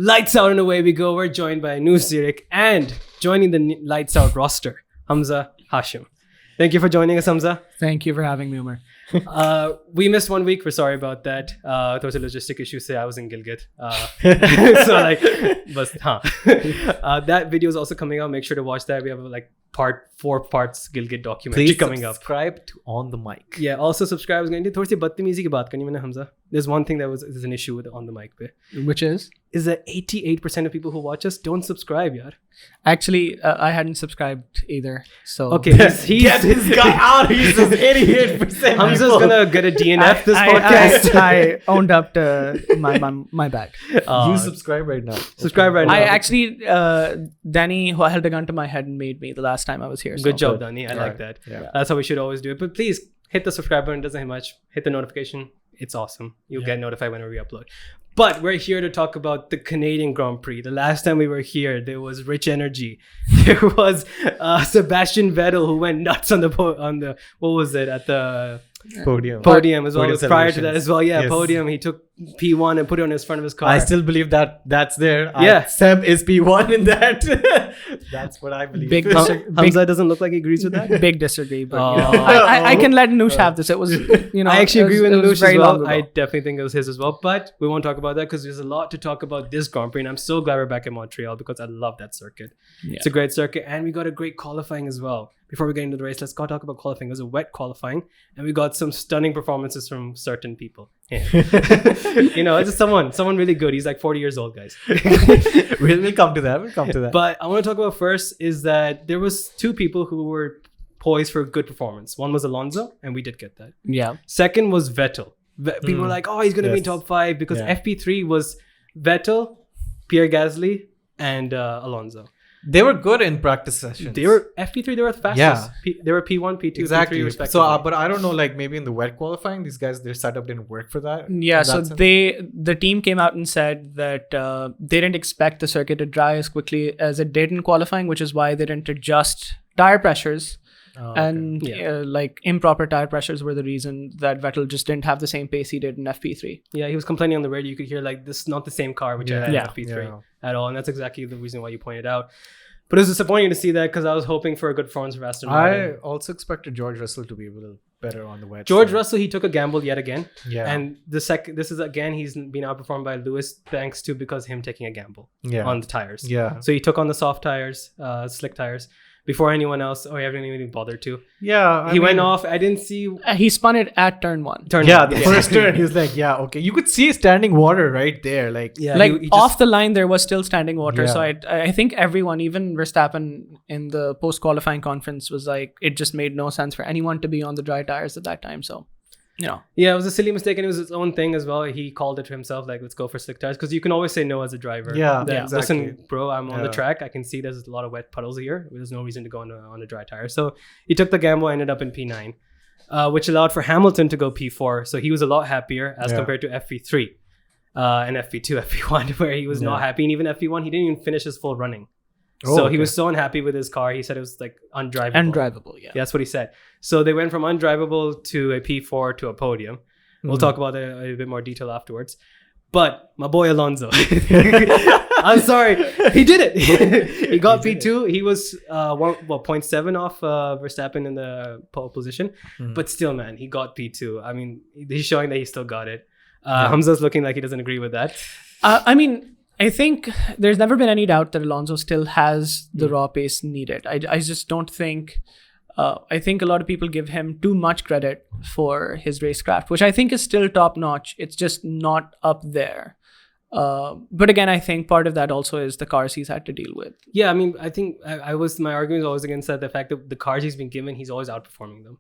Lights out and away we go. We're joined by Anu Zirik and joining the Lights Out roster, Hamza Hashim. Thank you for joining us, Hamza. Thank you for having me, Umer. We missed 1 week. We're sorry about that. There was a logistic issue. Say I was in Gilgit. That video is also coming out. Make sure to watch that. We have like 4 parts Gilgit documentary coming up. Subscribe to On the Mic. Yeah. Also subscribe. I was going to थोड़ी सी बदतमीजी की बात करनी मैंने Hamza. There's one thing there's an issue with On the Mic पे. Which is that 88% of people who watch us don't subscribe, yaar. Actually, I hadn't subscribed either. So okay, he's get this guy out. He's just 88%. Hamza's gonna get a DNF this podcast. I owned up to my bad. You subscribe right now. Subscribe right now. I actually, Danny, who held a gun to my head and made me the last time I was here. Good job, Danny. I like that. Yeah. That's how we should always do it. But please hit the subscribe button. It doesn't hit much. Hit the notification. It's awesome. You'll get notified whenever we upload. But we're here to talk about the Canadian Grand Prix. The last time we were here, there was rich energy. There was Sebastian Vettel who went nuts on the what was it at the Podium as well. Prior to that as well, yes. Podium. He took P1 and put it on his front of his car. I still believe that's there. Yeah, Seb is P1 in that. That's what I believe. Hamza doesn't look like he agrees with that. Big disagree, but I can let Anush have this. It was, I actually agree with Anush as well. I I definitely think it was his as well, but we won't talk about that because there's a lot to talk about this Grand Prix, and I'm so glad we're back in Montreal because I love that circuit. Yeah. It's a great circuit, and we got a great qualifying as well. Before we get into the race, let's go talk about qualifying. It was a wet qualifying, and we got some stunning performances from certain people. Yeah. It's just someone really good. He's like 40 years old, guys. We'll come to that. But I want to talk about first is that there was 2 people who were poised for a good performance. One was Alonso, and we did get that. Yeah. Second was Vettel. People were like, oh, he's going to be in top 5 because FP3 was Vettel, Piere Gasly, and Alonso. They were good in practice sessions. They were FP3. They were the fastest. Yeah. They were P1, P2, exactly. P3 respectively. So, but I don't know. Like maybe in the wet qualifying, these guys their setup didn't work for that. Yeah. So the team came out and said that they didn't expect the circuit to dry as quickly as it did in qualifying, which is why they didn't adjust tire pressures. And improper tire pressures were the reason that Vettel just didn't have the same pace he did in FP3. Yeah, he was complaining on the radio. You could hear like this is not the same car which I had in FP3 at all, and that's exactly the reason why you pointed out. But it was disappointing to see that because I was hoping for a good performance from Aston Martin. I also expected George Russell to be a little better on the wet. Russell, he took a gamble yet again. Yeah. And this is again, he's been outperformed by Lewis thanks to because him taking a gamble on the tires. Yeah. So he took on the soft tires, slick tires, before anyone else, or he hadn't even bothered to. Yeah. He went off. I didn't see. He spun it at turn 1. The first turn, he was like, okay. You could see standing water right there. Like, he off the line, there was still standing water. Yeah. So I think everyone, even Verstappen in the post-qualifying conference was like, it just made no sense for anyone to be on the dry tires at that time. So, Yeah, it was a silly mistake, and it was his own thing as well. He called it to himself, like, let's go for slick tires, because you can always say no as a driver. Exactly. Listen, bro, I'm on the track. I can see there's a lot of wet puddles here. There's no reason to go on a dry tire. So he took the gamble, ended up in P9, which allowed for Hamilton to go P4. So he was a lot happier as compared to FP3 and FP2, FP1, where he was not happy. And even FP1, he didn't even finish his full running. He was so unhappy with his car. He said it was like undrivable. Undrivable, yeah. That's what he said. So they went from undrivable to a P4 to a podium. We'll talk about that in a bit more detail afterwards. But my boy Alonso, I'm sorry, he did it. He got P2. He was 0.7 off Verstappen in the pole position. But still, man, he got P2. I mean, he's showing that he still got it. Hamza's looking like he doesn't agree with that. I think there's never been any doubt that Alonso still has the raw pace needed. I just don't think... I think a lot of people give him too much credit for his racecraft, which I think is still top-notch. It's just not up there. But again, I think part of that also is the cars he's had to deal with. Yeah, I mean, I think my argument is always against that, the fact that the cars he's been given, he's always outperforming them.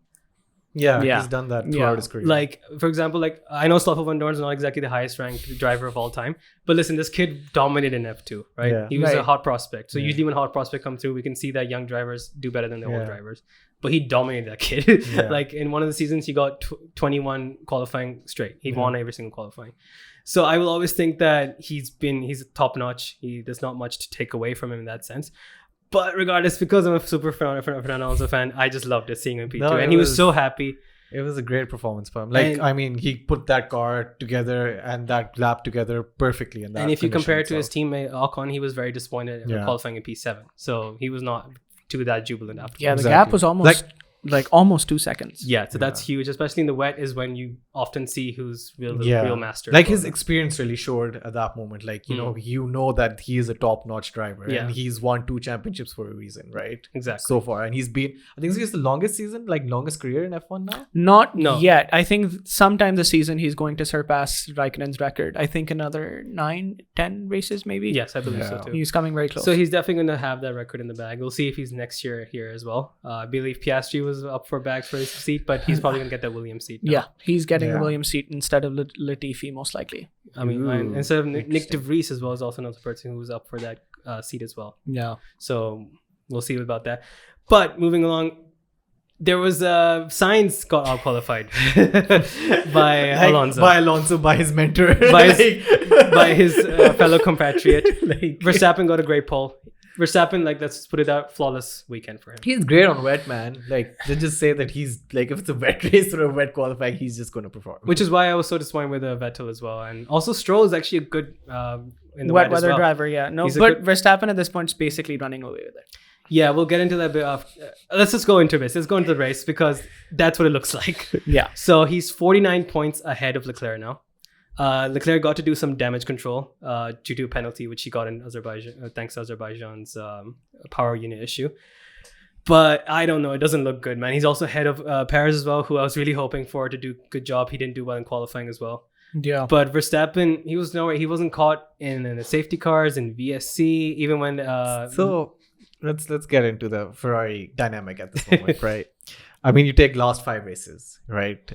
Yeah, he's done that throughout his career. Like, for example, like I know Stoffel Van Dorn is not exactly the highest ranked driver of all time, but listen, this kid dominated in F2, right? Yeah. He was a hot prospect. So usually when hot prospect come through, we can see that young drivers do better than their old drivers. But he dominated that kid. Like in one of the seasons, he got 21 qualifying straight. He won every single qualifying. So I will always think that he's top notch. There's not much to take away from him in that sense. But regardless, because I'm a super Fernando Alonso fan, I just loved it seeing him P2. And he was so happy. It was a great performance for him. Like, I mean, he put that car together and that lap together perfectly. And if you compare it to his teammate Ocon, he was very disappointed in qualifying in P7. So he was not too that jubilant after. Yeah, the gap was almost almost 2 seconds. Yeah, so that's huge, especially in the wet is when you often see who's real master. Like his experience really showed at that moment. Like, you know that he is a top-notch driver and he's won 2 championships for a reason, right? Exactly. So far. And I think it's the longest season, like longest career in F1 now? Not yet. I think sometime this season he's going to surpass Raikkonen's record. I think another 9-10 races maybe. Yes, I believe so too. He's coming very close. So he's definitely going to have that record in the bag. We'll see if he's next year here as well. I believe Piastri was up for bags for his seat, but he's probably going to get that Williams seat now. Yeah, he's getting the Williams seat instead of Latifi, most likely. I mean, instead of Nick De Vries as well is also another person who's up for that seat as well. Yeah. So we'll see about that. But moving along, there was Sainz got out qualified by Alonso. By Alonso, by his mentor. by his fellow compatriot. Verstappen got a great pole. Verstappen, let's put it out, flawless weekend for him. He's great on wet, man. They just say that he's, if it's a wet race or a wet qualifying, he's just going to perform. Which is why I was so disappointed with Vettel as well. And also Stroll is actually a good in the wet weather as well. Driver, yeah. No, but Verstappen at this point is basically running away with it. Yeah, we'll get into that bit of... let's just go into this. Let's go into the race because that's what it looks like. Yeah. So he's 49 points ahead of Leclerc now. Leclerc got to do some damage control due to a penalty which he got in Azerbaijan, thanks to Azerbaijan's power unit issue. But I don't know, it doesn't look good, man. He's also ahead of Perez as well, who I was really hoping for to do a good job. He didn't do well in qualifying as well. Yeah. But Verstappen, he wasn't caught in the safety cars, in VSC, even when... So let's get into the Ferrari dynamic at this moment, right? I mean, you take last 5 races, right?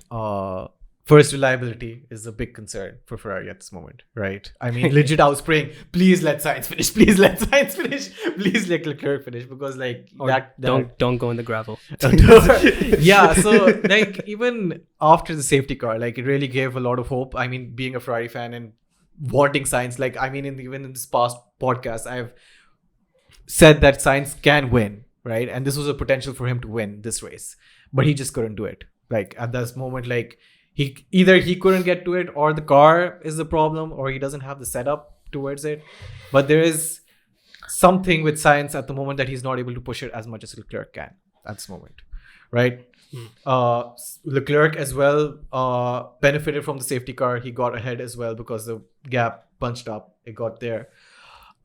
First, reliability is a big concern for Ferrari at this moment, right? I mean, legit, I was praying, please let Sainz finish. Please let Sainz finish. Please let Leclerc finish because don't go in the gravel. Yeah, so even after the safety car, it really gave a lot of hope. I mean, being a Ferrari fan and wanting Sainz, even in this past podcast, I've said that Sainz can win, right? And this was a potential for him to win this race, but he just couldn't do it. At this moment, he couldn't get to it, or the car is the problem, or he doesn't have the setup towards it. But there is something with Sainz at the moment that he's not able to push it as much as Leclerc can at this moment, right? Leclerc as well benefited from the safety car. He got ahead as well because the gap bunched up. It got there.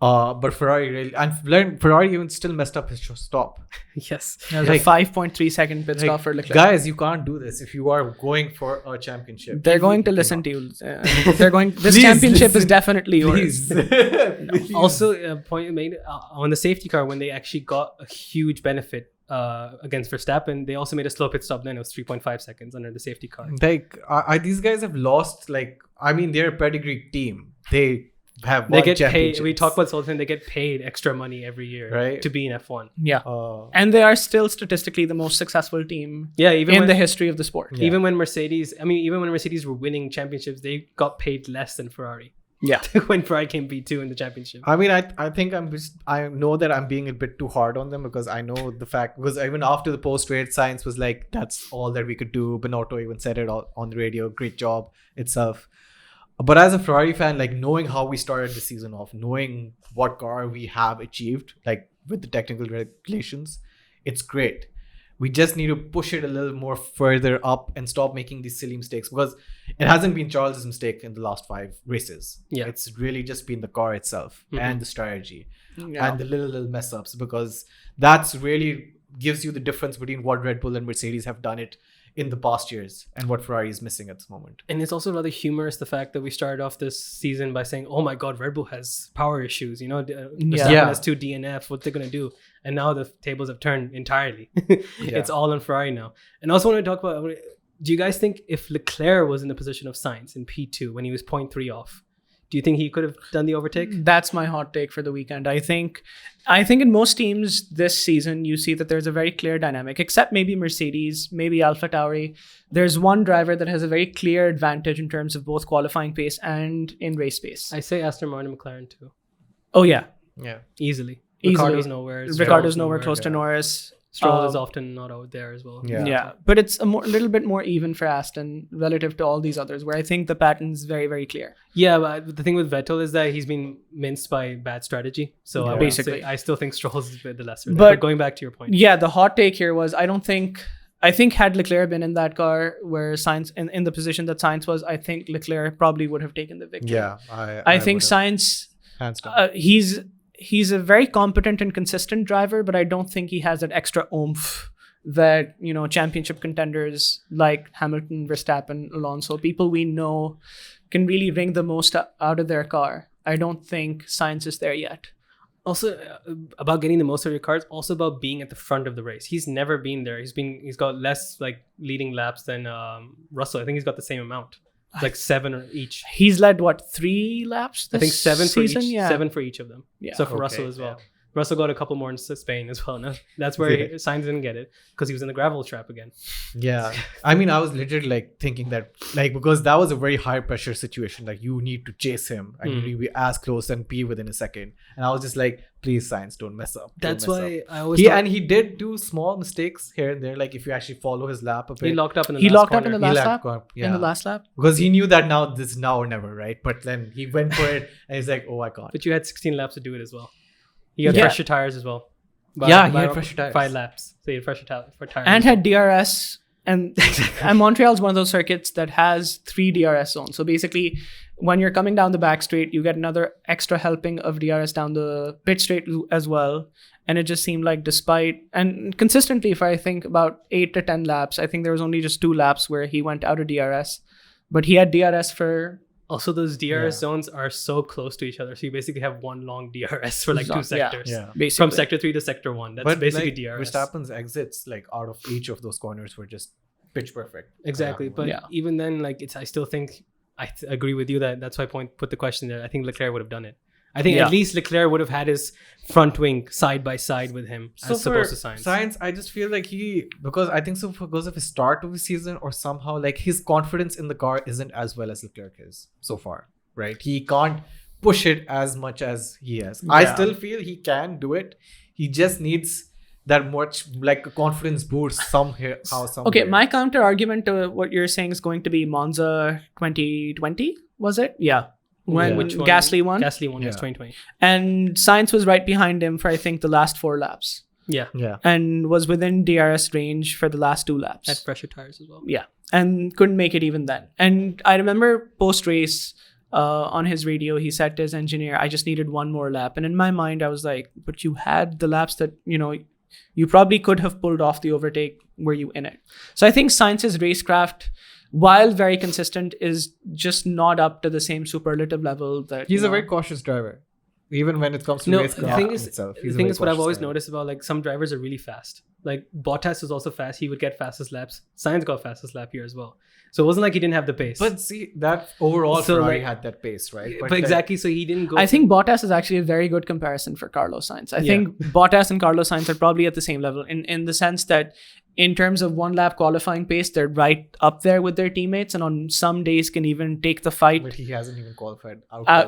But Ferrari even still messed up his stop. Yes. There's a 5.3 second pit stop for Leclerc. Guys, you can't do this if you are going for a championship. They're going to listen to you. This championship is definitely yours. Also, a point you made on the safety car, when they actually got a huge benefit against Verstappen, they also made a slow pit stop then. It was 3.5 seconds under the safety car. These guys have lost, they're a pedigree team. They get paid. We talk about Sultan. They get paid extra money every year to be in F1. Yeah, and they are still statistically the most successful team. Yeah, in the history of the sport. Yeah. Even when Mercedes were winning championships, they got paid less than Ferrari. Yeah, when Ferrari came P2 in the championship. I mean, I think I know that I'm being a bit too hard on them because I know the fact, because even after the post-race, Sainz was like, that's all that we could do. Binotto even said it all on the radio. Great job itself. But as a Ferrari fan, knowing how we started the season off, knowing what car we have achieved, with the technical regulations, it's great. We just need to push it a little more further up and stop making these silly mistakes, because it hasn't been Charles' mistake in the last 5 races. Yeah. It's really just been the car itself and the strategy and the little mess ups, because that's really gives you the difference between what Red Bull and Mercedes have done it in the past years and what Ferrari is missing at this moment. And it's also rather humorous, the fact that we started off this season by saying, oh my God, Red Bull has power issues. Verstappen has 2 DNF. What they're going to do? And now the tables have turned entirely. It's all on Ferrari now. And I also want to talk about, do you guys think if Leclerc was in the position of Sainz in P2 when he was 0.3 off, do you think he could have done the overtake? That's my hot take for the weekend. I think in most teams this season, you see that there's a very clear dynamic, except maybe Mercedes, maybe Alfa Tauri. There's one driver that has a very clear advantage in terms of both qualifying pace and in race pace. I say Aston Martin and McLaren too. Oh, yeah. Yeah. Easily. Easily. Ricardo's nowhere close to Norris. Stroll is often not out there as well. Yeah. But it's a little bit more even for Aston relative to all these others, where I think the pattern's very, very clear. Yeah, but the thing with Vettel is that he's been minced by bad strategy. So basically, I still think Stroll's the lesser. But going back to your point. Yeah, the hot take here was I think had Leclerc been in that car where Sainz in the position that Sainz was, I think Leclerc probably would have taken the victory. Yeah, I think Sainz, hands down. He's a very competent and consistent driver, but I don't think he has that extra oomph that, championship contenders like Hamilton, Verstappen, Alonso, people we know can really wring the most out of their car. I don't think Sainz is there yet. Also, about getting the most of your cars, also about being at the front of the race. He's never been there. He's got less leading laps than Russell. I think he's got the same amount. 7 or each. He's led 3 laps this I think 7 season? for each. Yeah. 7 for each of them. Yeah. So for Russell as well. Yeah. Russell got a couple more in Spain as well. No, that's where Sainz didn't get it because he was in the gravel trap again. Yeah. I mean, I was literally thinking that because that was a very high pressure situation. You need to chase him and you need to be as close and be within a second. And I was just please Sainz, don't mess up. That's why I always and he did do small mistakes here and there. If you actually follow his lap a bit. He locked up in the last corner. In the last lap? Because he knew that this is now or never, right? But then he went for it and he's like, oh, I can't. But you had 16 laps to do it as well. He had fresher tires as well. He had fresher tires. 5 laps. So he had fresher tires. And had DRS. And Montreal is one of those circuits that has 3 DRS zones. So basically, when you're coming down the back straight, you get another extra helping of DRS down the pit straight as well. And it just seemed and consistently, if I think about 8 to 10 laps, I think there was only just 2 laps where he went out of DRS. But he had DRS for... Also, those DRS zones are so close to each other. So you basically have one long DRS for 2 sectors. Yeah. Basically. From sector 3 to sector 1. That's basically DRS. Verstappen's exits, out of each of those corners were just pitch perfect. Exactly. But even then, I still think, I agree with you that's why I put the question there. I think Leclerc would have done it. I think at least Leclerc would have had his front wing side by side with him as opposed to Sainz. Sainz, I just feel because of his start of the season or somehow his confidence in the car isn't as well as Leclerc is so far, right? He can't push it as much as he has. Yeah. I still feel he can do it. He just needs that much a confidence boost somewhere. Okay, my counter argument to what you're saying is going to be Monza 2020, was it? Yeah. When Gasly won? Gasly won, yes, 2020. And Sainz was right behind him for, I think, the last 4 laps. Yeah. And was within DRS range for the last 2 laps. Had fresher tires as well. Yeah. And couldn't make it even then. And I remember post-race on his radio, he said to his engineer, I just needed 1 more lap. And in my mind, I was like, but you had the laps that, you probably could have pulled off the overtake were you in it. So I think Sainz's racecraft, while very consistent, is just not up to the same superlative level that he's a very cautious driver, even when it comes to racecraft. The thing is what I've always noticed about some drivers are really fast. Bottas is also fast. He would get fastest laps. Sainz got fastest lap here as well. So it wasn't like he didn't have the pace. But see, that overall Ferrari had that pace, right? But exactly, so he didn't go... I think Bottas is actually a very good comparison for Carlos Sainz. I think Bottas and Carlos Sainz are probably at the same level in the sense that in terms of 1 lap qualifying pace, they're right up there with their teammates, and on some days can even take the fight. But he hasn't even qualified.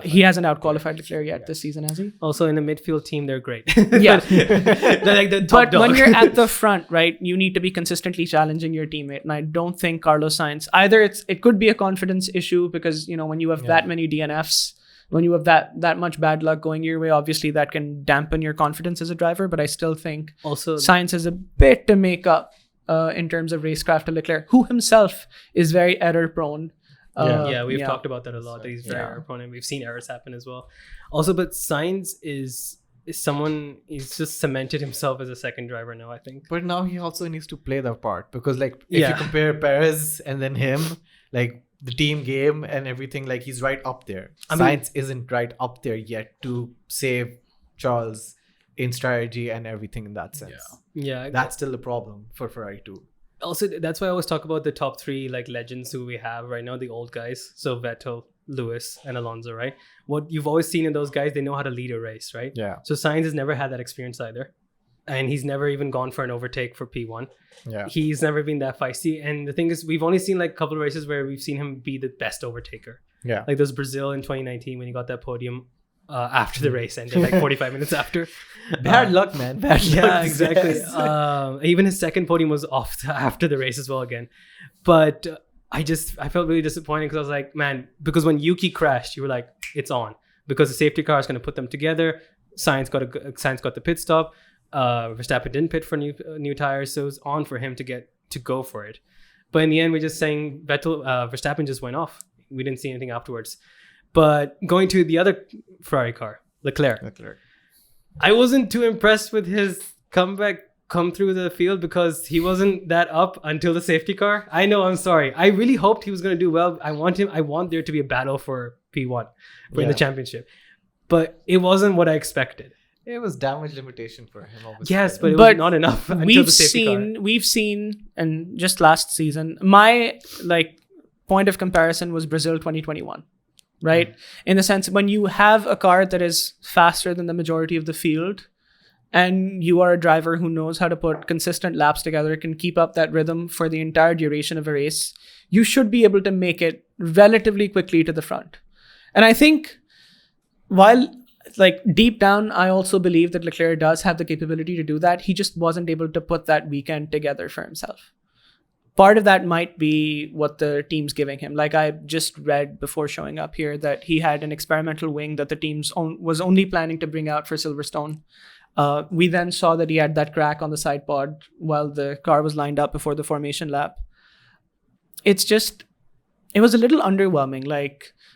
He hasn't out-qualified Leclerc yet this season, has he? Also, in the midfield team, they're great. Yeah. They're the top dog. When you're at the front, right, you need to be consistently challenging your teammate. And I don't think Carlos Sainz, either it could be a confidence issue because, when you have that many DNFs, when you have that much bad luck going your way, obviously that can dampen your confidence as a driver. But I still think also Sainz has a bit to make up in terms of racecraft to Leclerc, who himself is very error prone. We've talked about that a lot. That he's very error prone, and we've seen errors happen as well. Also, but Sainz is someone, he's just cemented himself as a second driver now, I think. But now he also needs to play that part because if you compare Perez and then him, the team game and everything, he's right up there. Sainz isn't right up there yet to save Charles in strategy and everything in that sense. Yeah. That's still the problem for Ferrari too. Also, that's why I always talk about the top 3 legends who we have right now, the old guys. So Vettel, Lewis, and Alonso, right? What you've always seen in those guys, they know how to lead a race, right? Yeah. So Sainz has never had that experience either. And he's never even gone for an overtake for P1. Yeah. He's never been that feisty. And the thing is, we've only seen a couple of races where we've seen him be the best overtaker. Yeah. There's Brazil in 2019 when he got that podium. after the race ended, like 45 minutes after. Bad luck, man. Bad luck. Yeah, exactly. Yes. Even his second podium was after the race as well again. But I felt really disappointed because I was like, man, because when Yuki crashed, you were like, it's on. Because the safety car is going to put them together. Sainz got the pit stop. Verstappen didn't pit for new tires, so it was on for him to go for it. But in the end, we're just saying Verstappen just went off. We didn't see anything afterwards. But going to the other Ferrari car, Leclerc. I wasn't too impressed with his come through the field because he wasn't that up until the safety car. I know, I'm sorry. I really hoped he was going to do well. I want there to be a battle for P1 in the championship. But it wasn't what I expected. It was damage limitation for him, obviously. Yes, but it was not enough until the safety car. We've seen, and just last season, my point of comparison was Brazil 2021, right? In the sense, when you have a car that is faster than the majority of the field, and you are a driver who knows how to put consistent laps together, can keep up that rhythm for the entire duration of a race, you should be able to make it relatively quickly to the front. And I think while deep down, I also believe that Leclerc does have the capability to do that. He just wasn't able to put that weekend together for himself. Part of that might be what the team's giving him. Like I just read before showing up here that he had an experimental wing that the team was only planning to bring out for Silverstone. We then saw that he had that crack on the side pod while the car was lined up before the formation lap. It was a little underwhelming.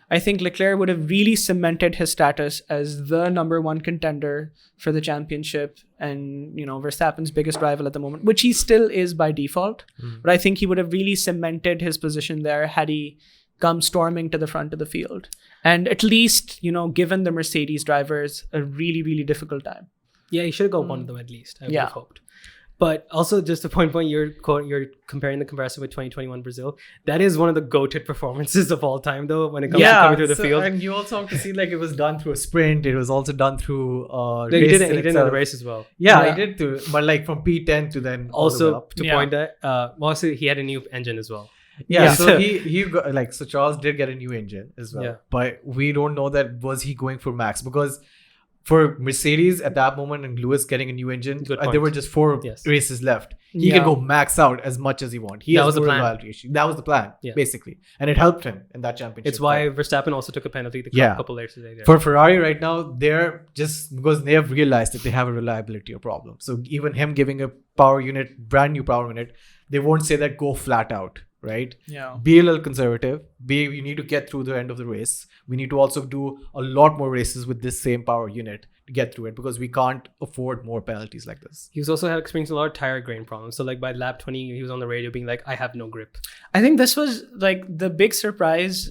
I think Leclerc would have really cemented his status as the number one contender for the championship and, Verstappen's biggest rival at the moment, which he still is by default. But I think he would have really cemented his position there had he come storming to the front of the field. And at least, given the Mercedes drivers a really, really difficult time. Yeah, he should have got one of them at least. I would have hoped. But also, just to point, you're comparing the comparison with 2021 Brazil. That is one of the GOATed performances of all time, though, when it comes to coming through the field. And you also have to see it was done through a sprint. It was also done through he did it in the race as well. Yeah, he did too. But from P10 to then also to point that also he had a new engine as well. Yeah, so he got, so Charles did get a new engine as well. Yeah. But we don't know that was he going for max, because for Mercedes at that moment and Lewis getting a new engine, there were just 4 races left. He can go max out as much as he wants. That was the plan. That was the plan, basically. And it helped him in that championship. It's why Verstappen also took a penalty a couple races later. For Ferrari right now, they're just because they have realized that they have a reliability problem. So even him giving a brand new power unit, they won't say that go flat out. Right? Yeah. Be a little conservative. You need to get through the end of the race. We need to also do a lot more races with this same power unit to get through it, because we can't afford more penalties like this. He's also experienced a lot of tire grain problems. So by lap 20, he was on the radio being like, I have no grip. I think this was the big surprise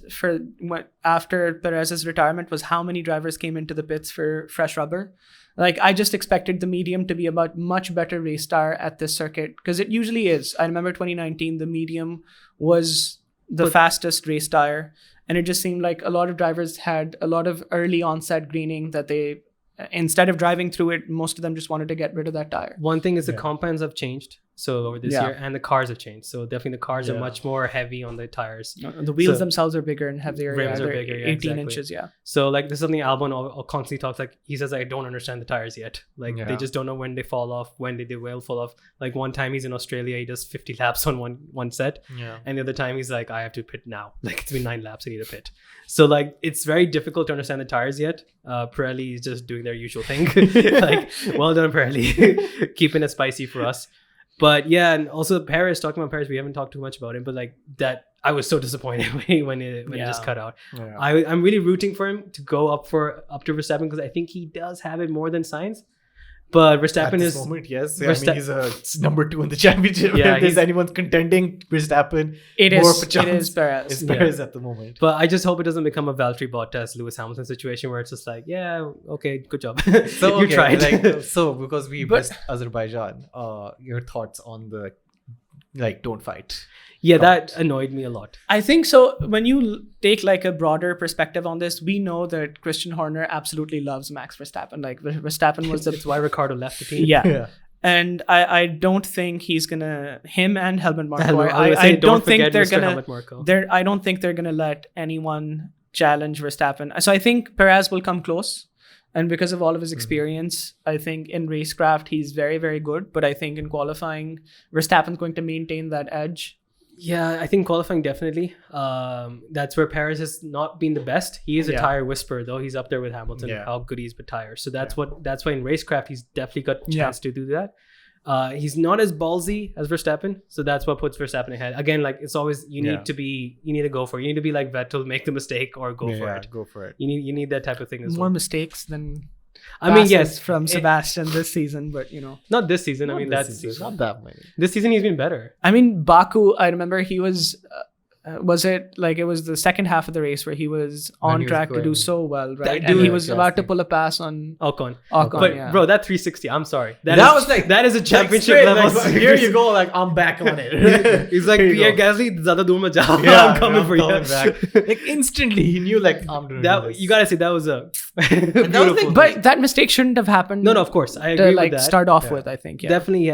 after Perez's retirement was how many drivers came into the pits for fresh rubber. I just expected the medium to be a much better race tire at this circuit, because it usually is. I remember 2019, the medium was the fastest race tire, and it just seemed like a lot of drivers had a lot of early onset greening that they, instead of driving through it, most of them just wanted to get rid of that tire. One thing is the compounds have changed. So over this year, and the cars have changed. So definitely the cars are much more heavy on the tires. The wheels themselves are bigger and heavier. Rims are bigger, 18 inches, So this is something Albon constantly talks, he says, I don't understand the tires yet. They just don't know when they fall off, when they will fall off. One time he's in Australia, he does 50 laps on one set. Yeah. And the other time he's like, I have to pit now. It's been 9 laps, I need to pit. So it's very difficult to understand the tires yet. Pirelli is just doing their usual thing. Well done, Pirelli. Keeping it spicy for us. But yeah, and also Paris, talking about Paris, we haven't talked too much about him, but that I was so disappointed when it just cut out. Yeah. I'm really rooting for him to go up to Verstappen, because I think he does have it more than Sainz. But Verstappen at this moment, yes. He's a number 2 in the championship. Yeah, if there's anyone contending Verstappen, it is Perez. It's Perez at the moment. But I just hope it doesn't become a Valtteri Bottas, Lewis Hamilton situation where it's just okay, good job. So you tried. Because we missed Azerbaijan, your thoughts on the don't fight? Yeah, that annoyed me a lot. I think so. When you take a broader perspective on this, we know that Christian Horner absolutely loves Max Verstappen. Verstappen was That's why Ricciardo left the team. Yeah. And I don't think he's gonna, him and Helmut Marko. I don't think they're gonna let anyone challenge Verstappen. So I think Perez will come close. And because of all of his experience, I think in racecraft, he's very, very good. But I think in qualifying, Verstappen's going to maintain that edge. Yeah, I think qualifying definitely. That's where Perez has not been the best. He is a tire whisperer, though. He's up there with Hamilton, how good he is with tires. So that's why in racecraft, he's definitely got a chance to do that. He's not as ballsy as Verstappen, so that's what puts Verstappen ahead. Again, like it's always you need to go for it. You need to be like Vettel, make the mistake or go for it. Go for it. You need that type of thing as well. More mistakes than yes, from Sebastian this season, but not this season. That season. Not that many. This season he's been better. I mean, Baku, I remember he was it was the second half of the race where he was on track to do so well, right? And he was about to pull a pass on Ocon. But bro, that 360, I'm sorry. That is a championship level. Here you go, like I'm back on it. He's like, Piere Gasly, zyada dur mein ja. I'm coming for you. Back. Like instantly, he knew like I'm doing this. You gotta say that was a beautiful. But that mistake shouldn't have happened. No, of course, I agree with that. Start off with, I think, definitely,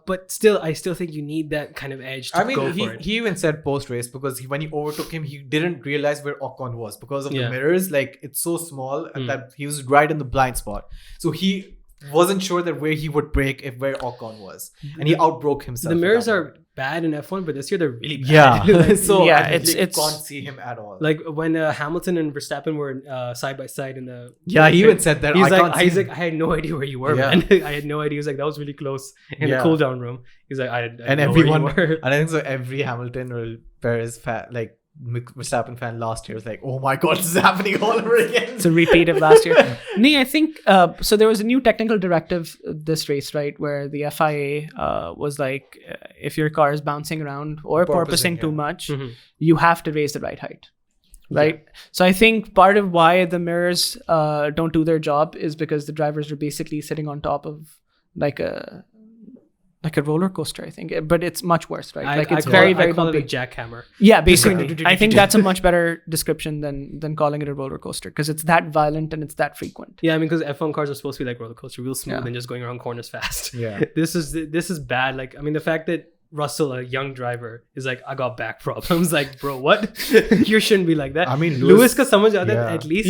but still, I still think you need that kind of edge to go for it. He even said post race because when he overtook him, he didn't realize where Ocon was because of the mirrors. Like it's so small that he was right in the blind spot. So he wasn't sure that where he would brake if where Ocon was, and he outbroke himself. The mirrors are bad in F1, but this year they're really bad. It's you can't see him at all. Like when Hamilton and Verstappen were side by side in the he even said that. He's like, I had no idea where you were, man. I had no idea. He was like, that was really close in the cool down room. He's like, I and everyone, and I think so. Every Hamilton or Perez Verstappen fan last year was like, oh my god, this is happening all over again. It's a repeat of last year. I think so there was a new technical directive this race, right, where the FIA was like, if your car is bouncing around or porpoising too much, you have to raise the ride height, right? So I think part of why the mirrors don't do their job is because the drivers are basically sitting on top of like a roller coaster, I think, but it's much worse, right? It's very bumpy. It a jackhammer. Yeah, basically. I think that's a much better description than calling it a roller coaster because it's that violent and it's that frequent. Yeah, I mean, because F1 cars are supposed to be like roller coaster, real smooth and just going around corners fast. Yeah, this is bad. Like, I mean, the fact that Russell, a young driver, is like, I got back problems. Like, bro, what? You shouldn't be like that. I mean, Lewis ka samajh aata hai, at least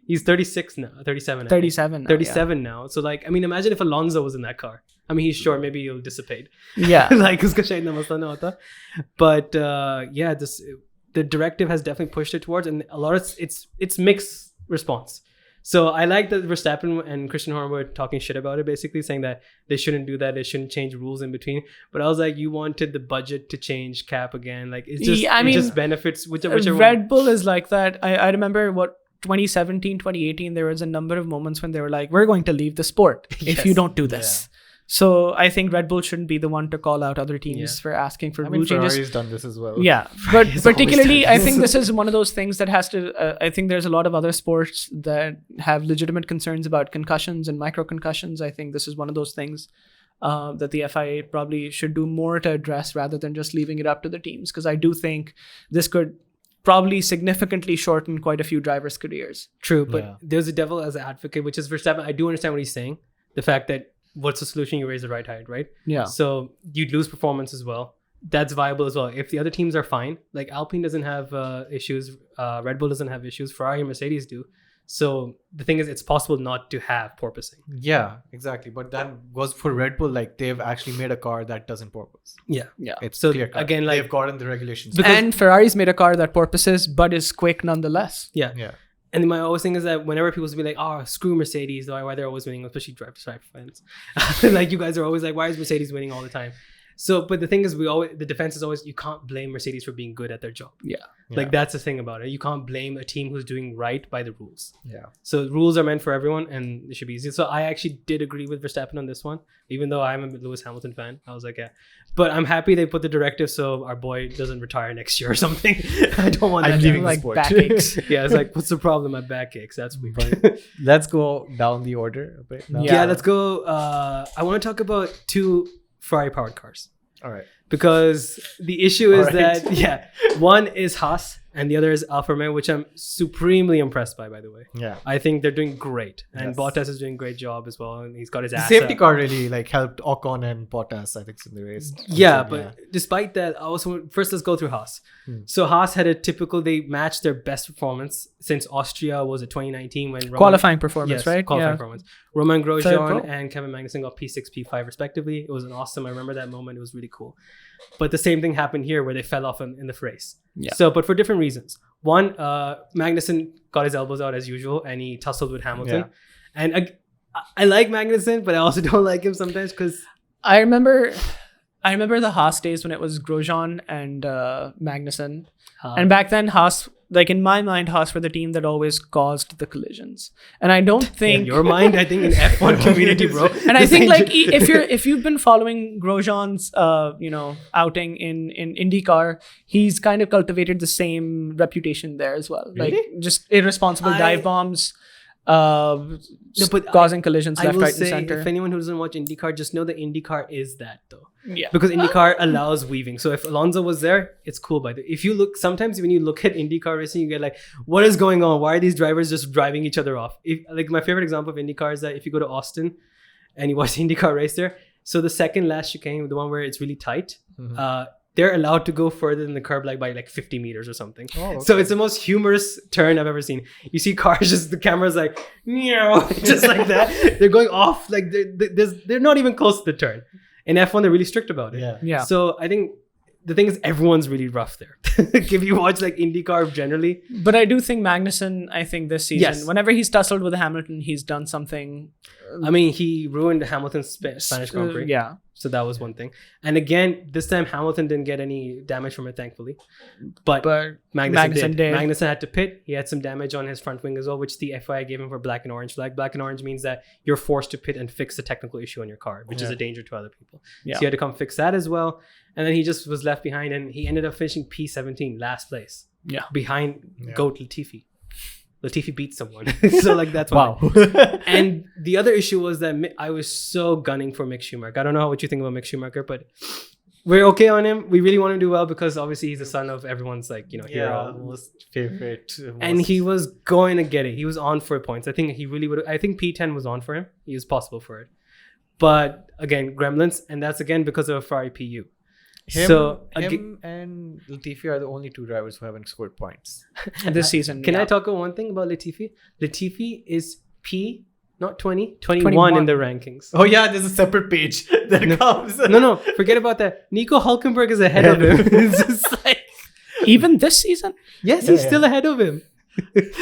he's 36 now, 37. 37 now. So like, I mean, imagine if Alonso was in that car. I mean, he's short. Maybe he'll dissipate. Yeah. Like, uska shayad na masla na hota. But the directive has definitely pushed it towards, and a lot of it's mixed response. So I like that Verstappen and Christian Horner were talking shit about it, basically saying that they shouldn't do that. They shouldn't change rules in between. But I was like, you wanted the budget to change cap again. Like, it's just, it just benefits whichever. Red Bull is like that. I remember 2017, 2018, there was a number of moments when they were like, we're going to leave the sport if you don't do this. Yeah. So I think Red Bull shouldn't be the one to call out other teams for asking for rule changes. Ferrari's done this as well. Yeah, but particularly, I think this is one of those things that has to. I think there's a lot of other sports that have legitimate concerns about concussions and micro concussions. I think this is one of those things that the FIA probably should do more to address rather than just leaving it up to the teams. Because I do think this could probably significantly shorten quite a few drivers' careers. True, but there's a devil as an advocate, which is Verstappen. I do understand what he's saying. The fact that what's the solution? You raise the ride height, right? Yeah. So you'd lose performance as well. That's viable as well. If the other teams are fine, like Alpine doesn't have issues, Red Bull doesn't have issues, Ferrari and Mercedes do. So the thing is, it's possible not to have porpoising. Yeah, exactly. But that was for Red Bull. Like, they've actually made a car that doesn't porpoise. Yeah. It's so clear cut. Again, like, they've gotten the regulations. And Ferrari's made a car that porpoises, but is quick nonetheless. Yeah. And my always thing is that whenever people be like, oh, screw Mercedes, why they're always winning, especially Ferrari fans. Like, you guys are always like, why is Mercedes winning all the time? So, but the thing is, the defense is always, you can't blame Mercedes for being good at their job. Yeah. Like, that's the thing about it. You can't blame a team who's doing right by the rules. Yeah. So rules are meant for everyone and it should be easy. So I actually did agree with Verstappen on this one, even though I'm a Lewis Hamilton fan. I was like, yeah. But I'm happy they put the directive so our boy doesn't retire next year or something. I don't want that. I'm leaving the sport. Backaches. Yeah, it's like, what's the problem? My backaches. That's weird. Let's go down the order a bit now. Yeah, let's go. I want to talk about 2 Ferrari powered cars. All right. Because the issue is that, one is Haas and the other is Alfa Romeo, which I'm supremely impressed by the way. Yeah. I think they're doing great. And Bottas is doing a great job as well. And he's got his ass safety up. car really like helped Ocon and Bottas, I think, in the race. Yeah, but despite that, first let's go through Haas. So Haas had they matched their best performance since Austria was it 2019 when qualifying performance, right? Qualifying performance. Romain Grosjean and Kevin Magnussen got P6, P5 respectively. It was an awesome. I remember that moment. It was really cool. But the same thing happened here where they fell off in the race. Yeah. So, but for different reasons. One, Magnussen got his elbows out as usual and he tussled with Hamilton. Yeah. And I like Magnussen, but I also don't like him sometimes because I remember the Haas days when it was Grosjean and Magnussen. And back then Haas, like in my mind, Haas were the team that always caused the collisions. And I don't think... In your mind, I think in F1 community, bro. And I think like if you've been following Grosjean's outing in IndyCar, he's kind of cultivated the same reputation there as well. Really? Like just irresponsible dive bombs. Causing collisions left, right, and center. If anyone who doesn't watch IndyCar, just know that IndyCar is that though. Yeah. Because IndyCar allows weaving. So if Alonso was there, it's cool. If you look, sometimes when you look at IndyCar racing, you get like, what is going on? Why are these drivers just driving each other off? Like my favorite example of IndyCar is that if you go to Austin and you watch the IndyCar race there, so the second last chicane, the one where it's really tight, they're allowed to go further than the curb like by like 50 meters or something. Oh, okay. So it's the most humorous turn I've ever seen. You see cars, just the camera's like, just like that. They're going off like they're not even close to the turn. In F1, they're really strict about it. Yeah. So I think the thing is everyone's really rough there. If you watch like IndyCar generally. But I do think Magnussen, I think this season, whenever he's tussled with Hamilton, he's done something. I mean, he ruined Hamilton's Spanish Grand Prix. Yeah. So that was one thing. And again, this time Hamilton didn't get any damage from it, thankfully. But Magnussen did. Magnussen had to pit. He had some damage on his front wing as well, which the FIA gave him for black and orange flag. Black and orange means that you're forced to pit and fix the technical issue on your car, which is a danger to other people. Yeah. So he had to come fix that as well. And then he just was left behind and he ended up finishing P17, last place. Yeah. Behind G.O.A.T Latifi. Latifi beat someone. So like that's wow. And the other issue was that I was so gunning for Mick Schumacher. I don't know what you think about Mick Schumacher, but we're okay on him. We really want to do well because obviously he's the son of everyone's hero. Most favorite. And he was going to get it. He was on for points. I think he really would. I think P10 was on for him. He was possible for it. But again, gremlins, and that's again because of a Ferrari PU. Him and Latifi are the only two drivers who haven't scored points this season. Can I talk about one thing about Latifi? Latifi is P, not 21 in the rankings. Oh yeah, there's a separate page that comes. No, forget about that. Nico Hülkenberg is ahead of him. It's just like, even this season? Yes, he's still ahead of him.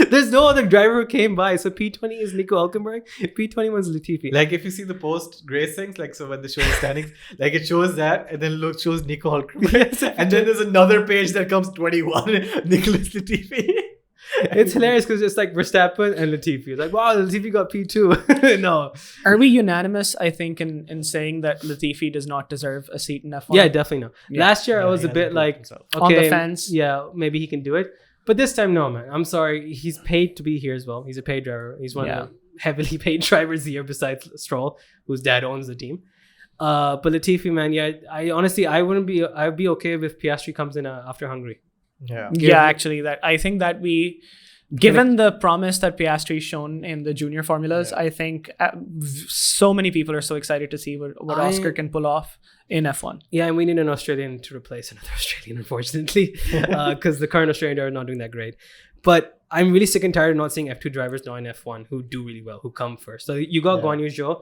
There's no other driver who came by. So P20 is Nico Hülkenberg. P21 is Latifi. Like if you see the post racings, like so when they show the standings, like it shows that and then shows Nico Hülkenberg. Yes, and then there's another page that comes 21, Nicholas Latifi. It's hilarious because it's like Verstappen and Latifi. It's like, wow, Latifi got P2. No. Are we unanimous, I think, in saying that Latifi does not deserve a seat in F1? Yeah, definitely no. Yeah. Last year I was a bit like, okay, on the fence. Yeah, maybe he can do it. But this time, no, man. I'm sorry. He's paid to be here as well. He's a paid driver. He's one of the heavily paid drivers here besides Stroll, whose dad owns the team. But Latifi, man, I'd be okay if Piastri comes in after Hungary. Yeah, actually, I think that given the promise that Piastri's shown in the junior formulas, I think so many people are so excited to see what Oscar can pull off in F1. Yeah, and we need an Australian to replace another Australian, unfortunately, because the current Australian drivers are not doing that great. But I'm really sick and tired of not seeing F2 drivers now in F1 who do really well, who come first. So you got Guan Yu Zhou,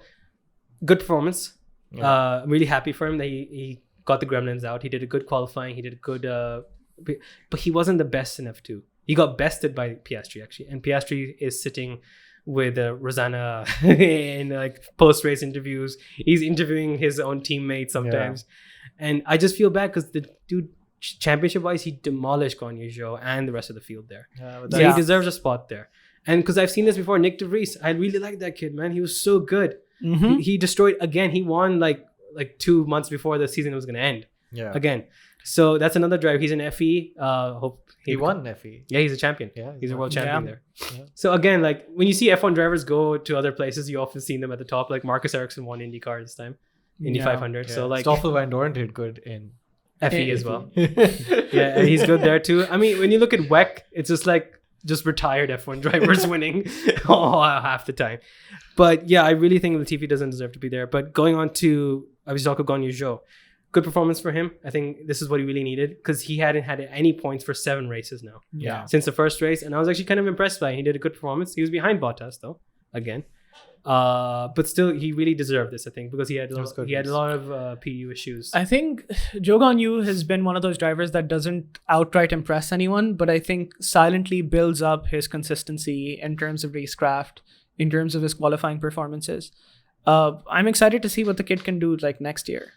good performance. I'm really happy for him that he got the gremlins out. He did a good qualifying. He did a good, but he wasn't the best in F2. He got bested by Piastri actually, and Piastri is sitting with Rosanna in like post-race interviews. He's interviewing his own teammates sometimes, and I just feel bad because the dude, championship-wise, he demolished Guan Yu Zhou and the rest of the field there. So he deserves a spot there. And because I've seen this before, Nick De Vries, I really like that kid, man. He was so good. Mm-hmm. He destroyed again. He won like 2 months before the season was going to end. Yeah. Again. So that's another driver. He's an FE. Hope he won FE. Yeah, he's a champion. Yeah, he's a world champion there. Yeah. So again, like when you see F1 drivers go to other places, you often see them at the top. Like Marcus Ericsson won IndyCar this time, Indy 500. Yeah. So like Stoffel Van Dorn did good in FE as well. Yeah, and he's good there too. I mean, when you look at WEC, it's just retired F1 drivers winning half the time. But yeah, I really think Latifi doesn't deserve to be there. But going on to Avisoko Gonyu-Zhou, good performance for him. I think this is what he really needed because he hadn't had any points for 7 races now. Yeah. Since the first race. And I was actually kind of impressed by him. He did a good performance. He was behind Bottas though, again. But still, he really deserved this, I think, because he had a lot of PU issues. I think Zhou Guanyu has been one of those drivers that doesn't outright impress anyone, but I think silently builds up his consistency in terms of racecraft, in terms of his qualifying performances. I'm excited to see what the kid can do like next year.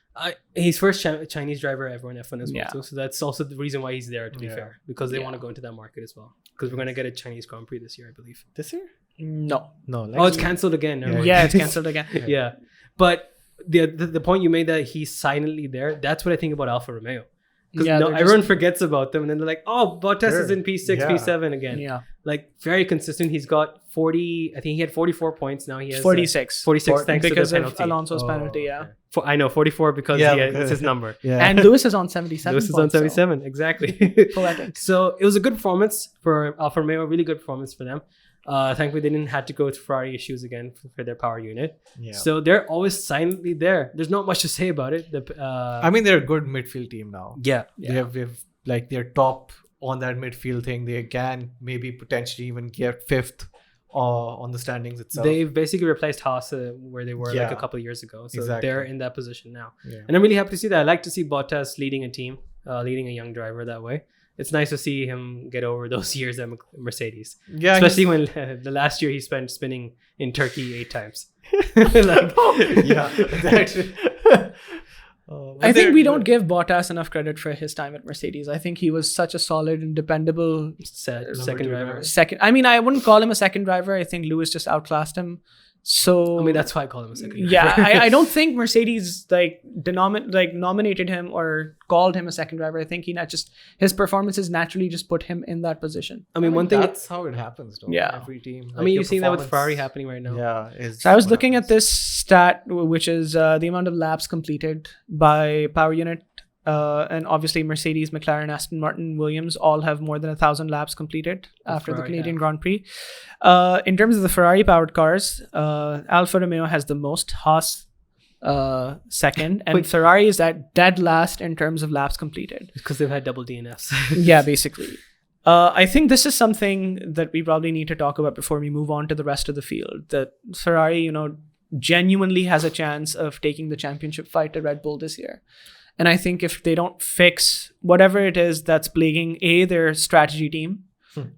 He's first Chinese driver ever in F1 as well. Yeah. So that's also the reason why he's there, to be fair, because they want to go into that market as well. Because we're going to get a Chinese Grand Prix this year, I believe. This year? No. It's cancelled again. Yeah, it's cancelled again. Yeah. But the point you made that he's silently there, that's what I think about Alfa Romeo. Because everyone forgets about them and then they're like, oh, Bottas is in P6, P7 again. Yeah. Like very consistent. He's got 40, I think he had 44 points. Now he has 46. 46 thanks because to the penalty. Of Alonso's penalty, yeah. I know, 44 because it's his number. Yeah. And Lewis is on 77. Lewis is on 77, exactly. Poetic. So it was a good performance for Alfa Romeo, really good performance for them. Thankfully, they didn't have to go to Ferrari issues again for their power unit. Yeah. So they're always silently there. There's not much to say about it. I mean, they're a good midfield team now. Yeah. They have like their top on that midfield thing. They can maybe potentially even get 5th on the standings itself. They've basically replaced Haas where they were like a couple of years ago. So they're in that position now. Yeah. And I'm really happy to see that. I like to see Bottas leading a team, leading a young driver that way. It's nice to see him get over those years at Mercedes. Yeah, especially when the last year he spent spinning in Turkey 8 times. I think we don't give Bottas enough credit for his time at Mercedes. I think he was such a solid and dependable second driver. I mean, I wouldn't call him a second driver. I think Lewis just outclassed him. So I mean, that's why I call him a second driver. Yeah, I don't think Mercedes nominated him or called him a second driver. I think his performances naturally just put him in that position. I mean, one thing that's how it happens. Yeah, every team. I mean, you're seeing that with Ferrari happening right now. Yeah. So I was looking at this stat, which is the amount of laps completed by power unit. And obviously Mercedes, McLaren, Aston Martin, Williams all have more than 1,000 laps completed after the Canadian Grand Prix. In terms of the Ferrari powered cars, Alfa Romeo has the most, Haas second, and Ferrari is at dead last in terms of laps completed. Because they've had double DNFs. Yeah, basically. I think this is something that we probably need to talk about before we move on to the rest of the field. That Ferrari, genuinely has a chance of taking the championship fight to Red Bull this year. And I think if they don't fix whatever it is that's plaguing A, their strategy team,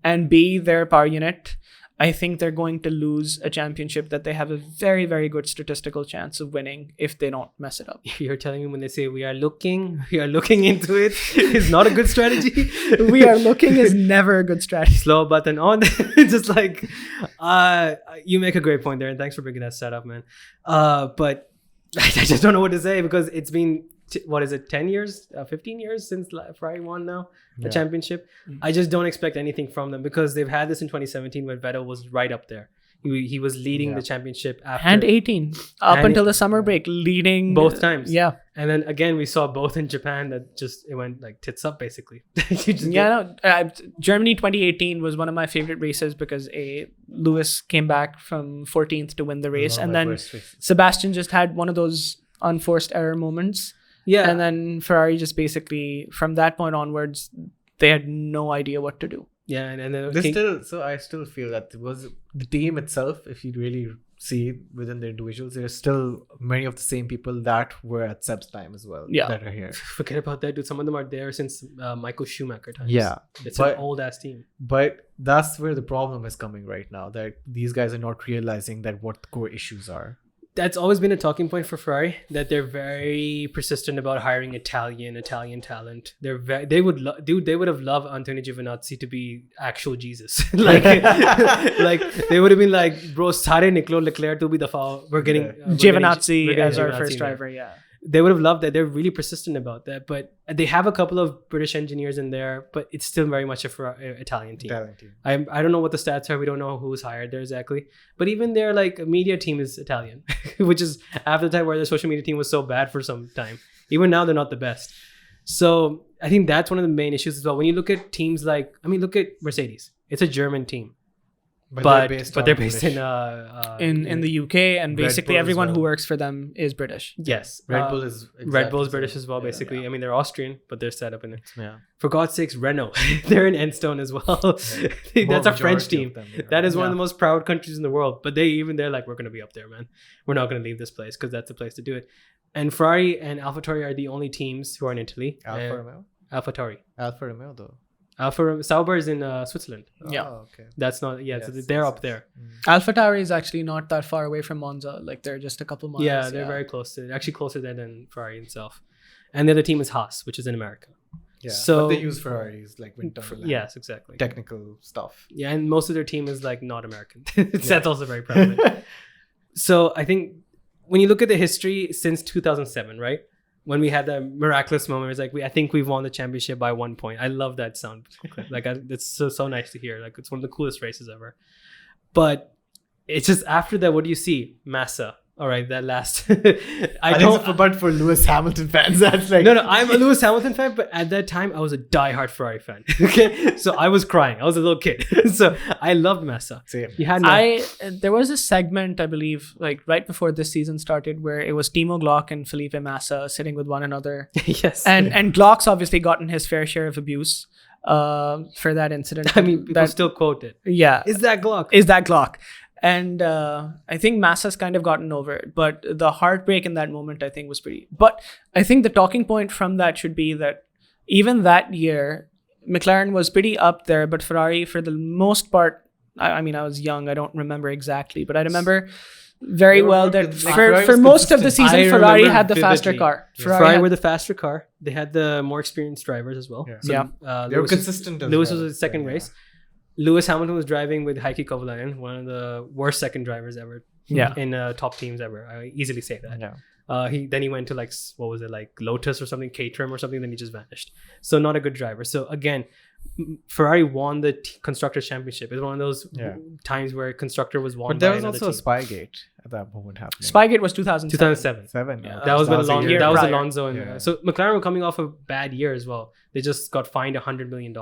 and B, their power unit, I think they're going to lose a championship that they have a very, very good statistical chance of winning if they don't mess it up. You're telling me when they say we are looking into it, is not a good strategy? We are looking is never a good strategy. Slow button on. It's just like, you make a great point there, and thanks for bringing that setup, man. But I just don't know what to say because it's been 10 years 15 years since Ferrari won now a championship. I just don't expect anything from them because they've had this in 2017 when Vettel was right up there. He was leading the championship after and 18 up until the summer break, leading both times. Yeah, and then again we saw both in Japan that it went like tits up basically. Germany 2018 was one of my favorite races because Lewis came back from 14th to win the race, and then Sebastian just had one of those unforced error moments. Yeah. And then Ferrari just basically, from that point onwards, they had no idea what to do. Yeah. And then I still feel that it was the team itself, if you really see within the individuals, there's still many of the same people that were at Seb's time as well that are here. Forget about that, dude. Some of them are there since Michael Schumacher times. Yeah. It's an old-ass team. But that's where the problem is coming right now, that these guys are not realizing that what the core issues are. That's always been a talking point for Ferrari, that they're very persistent about hiring Italian talent. They would have loved Antonio Giovinazzi to be actual Jesus. like they would have been like, bro, sare niklo Leclerc to be the foul. We're getting Giovinazzi as our first driver. Yeah. They would have loved that. They're really persistent about that. But they have a couple of British engineers in there, but it's still very much a Italian team. I don't know what the stats are. We don't know who's hired there exactly. But even their media team is Italian, which is after the time where their social media team was so bad for some time. Even now, they're not the best. So I think that's one of the main issues as well. When you look at teams like, look at Mercedes. It's a German team. But they're based in the UK, and basically everyone who works for them is British. Yes, Red Bull is British as well. Basically, yeah. They're Austrian, but they're set up in it. Yeah. For God's sakes, Renault, they're in Enstone as well. Yeah. That's a French team. That is one of the most proud countries in the world. But they're like, we're going to be up there, man. We're not going to leave this place because that's the place to do it. And Ferrari and AlphaTauri are the only teams who are in Italy. AlphaTauri. Alfa Romeo though. Sauber is in Switzerland. Okay. That's not. So they're up there. AlphaTauri is actually not that far away from Monza. Like they're just a couple miles. Yeah, they're very close to. Actually, closer there than Ferrari itself. And the other team is Haas, which is in America. Yeah. So but they use Ferraris like wind tunnel. Yes, exactly. Technical stuff. Yeah, and most of their team is like not American. That's also very prevalent. So I think when you look at the history since 2007, right? When we had that miraculous moment, it's like I think we've won the championship by 1 point. I love that sound. Like it's so nice to hear. Like it's one of the coolest races ever. But it's just after that, what do you see? Massa. All right, that last. But for Lewis Hamilton fans, that's like no. I'm a Lewis Hamilton fan, but at that time I was a diehard Ferrari fan. Okay, so I was crying. I was a little kid, so I loved Massa. Same. You had there was a segment, I believe, like right before this season started, where it was Timo Glock and Felipe Massa sitting with one another. Yes, and Glock's obviously gotten his fair share of abuse for that incident. People still quote it. Yeah, is that Glock? And I think Massa's kind of gotten over it, but the heartbreak in that moment, I think, was pretty. But I think the talking point from that should be that even that year, McLaren was pretty up there, but Ferrari, for the most part, I was young, I don't remember exactly, but I remember very well that for most of the season, Ferrari had the faster car. Ferrari were the faster car. They had the more experienced drivers as well. Yeah. So, they were consistent. Lewis was the second race. Lewis Hamilton was driving with Heikki Kovalainen, one of the worst second drivers ever. Yeah. In top teams ever. I easily say that. Yeah. He went to like, what was it, like Lotus or something, Caterham or something, then he just vanished. So not a good driver. So again, Ferrari won the Constructors' Championship. It's one of those times where Constructor was won. But there was also a Spygate at that moment happening. Spygate was 2007. Yeah. That was Alonso. And so McLaren were coming off a bad year as well. They just got fined $100 million.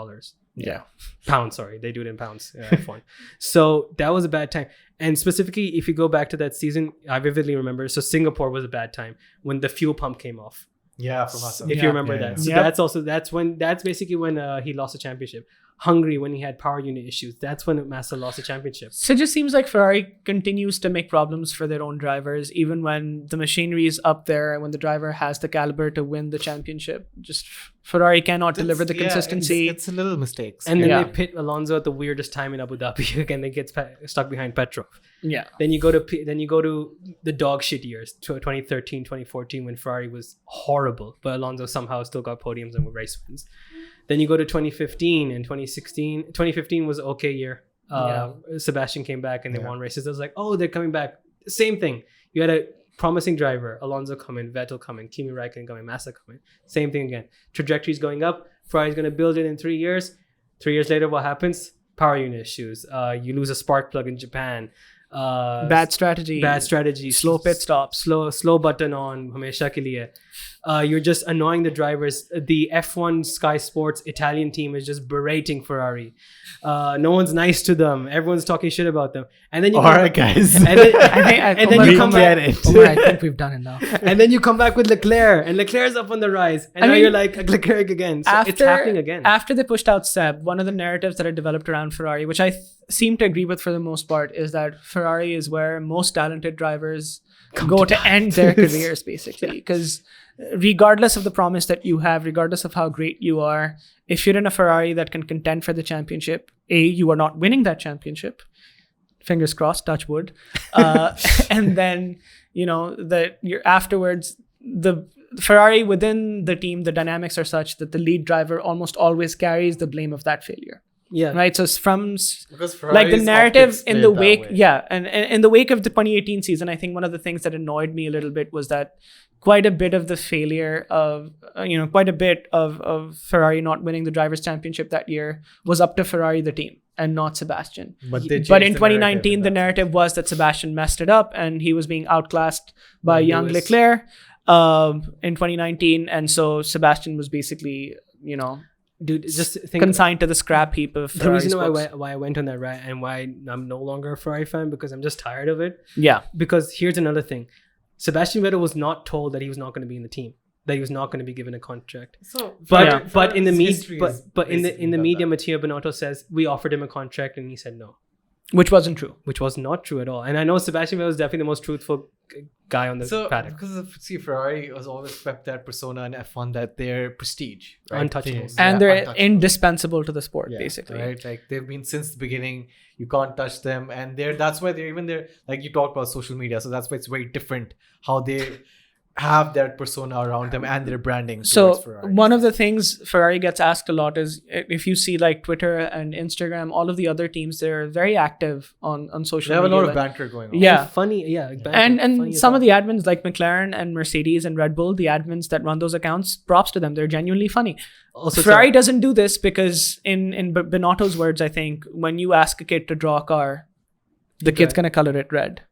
Yeah. Pounds, sorry. They do it in pounds. F1. So that was a bad time. And specifically, if you go back to that season, I vividly remember. So Singapore was a bad time when the fuel pump came off. Yeah, from us. If you remember that. So that's basically when he lost the championship. Hungary, when he had power unit issues, that's when Massa lost the championship. So it just seems like Ferrari continues to make problems for their own drivers, even when the machinery is up there and when the driver has the caliber to win the championship. Just Ferrari cannot deliver the consistency. It's a little mistakes. And then they pit Alonso at the weirdest time in Abu Dhabi. Again, they get stuck behind Petrov. Yeah. Then you go to the dog shit years, 2013, 2014, when Ferrari was horrible, but Alonso somehow still got podiums and race wins. Then you go to 2015 and 2016. 2015 was an okay year. Sebastian came back and they won races. I was like, oh, they're coming back. Same thing. You had a promising driver, Alonso coming, Vettel coming, Kimi Räikkönen coming, Massa coming. Same thing again. Trajectory's going up. Ferrari's going to build it in 3 years. 3 years later, what happens? Power unit issues. You lose a spark plug in Japan. Bad strategy. Slow pit stops. Slow button on. Hamesha ke liye. You're just annoying the drivers. The F1 Sky Sports Italian team is just berating Ferrari. No one's nice to them. Everyone's talking shit about them. And then you guys. And then you come back. I think we've done enough. And then you come back with Leclerc, and Leclerc's up on the rise. And now you're like Leclerc again. So it's happening again. After they pushed out Seb, one of the narratives that are developed around Ferrari, which I seem to agree with for the most part, is that Ferrari is where most talented drivers go to end their careers, basically. Because regardless of the promise that you have, regardless of how great you are, if you're in a Ferrari that can contend for the championship, you are not winning that championship. Fingers crossed, touch wood. And then, that you're afterwards, the Ferrari within the team, the dynamics are such that the lead driver almost always carries the blame of that failure. Yeah. Right. So from like the narrative in the wake, and in the wake of the 2018 season, I think one of the things that annoyed me a little bit was that quite a bit of the failure of Ferrari not winning the drivers' championship that year was up to Ferrari, the team, and not Sebastian. But in 2019, the narrative was that Sebastian messed it up and he was being outclassed by young Leclerc. in 2019, and so Sebastian was basically, dude, just think consigned to the scrap heap of the Ferrari's reason books. why I went on that rant and why I'm no longer a Ferrari fan, because I'm just tired of it. Yeah. Because here's another thing. Sebastian Vettel was not told that he was not going to be in the team, that he was not going to be given a contract. So, but in the media, Matteo Binotto says we offered him a contract and he said no, Which wasn't true. which was not true at all. And I know Sebastian Vettel is definitely the most truthful guy on the paddock. Because Ferrari has always kept that persona in F1 that they're prestige, right? Untouchables. And they're untouchable. indispensable to the sport, basically. Right? Like they've been since the beginning. You can't touch them, and that's why they're even there. Like you talked about social media, so that's why it's very different how they have that persona around them and their branding. So Ferrari. one of the things Ferrari gets asked a lot is, if you see like Twitter and Instagram, all of the other teams, they're very active on social they have media. a lot of banter going on. Yeah. And funny, yeah. And some of the admins like McLaren and Mercedes and Red Bull, the admins that run those accounts, props to them. They're genuinely funny. Also, Ferrari doesn't do this because in Binotto's words, I think, when you ask a kid to draw a car, the kid's going to color it red.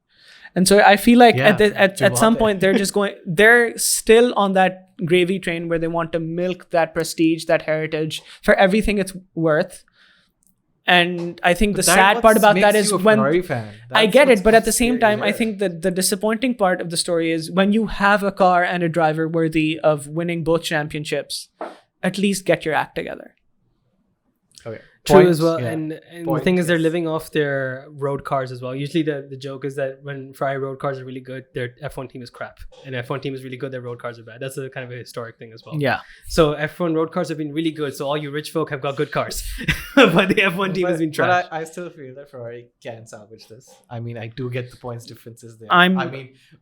And so I feel like at some point they're still on that gravy train where they want to milk that prestige, that heritage for everything it's worth. And I think the sad part about that is when I get it, but at the same time, I think that the disappointing part of the story is when you have a car and a driver worthy of winning both championships, at least get your act together. Okay. True as well. And the thing is, they're living off their road cars as well. Usually the joke is that when Ferrari road cars are really good, their F1 team is crap. And F1 team is really good, their road cars are bad. That's a kind of a historic thing as well. Yeah. So F1 road cars have been really good. So all you rich folk have got good cars. But the F1 team has been trash. But I still feel that Ferrari can salvage this. I mean, I do get the points differences there.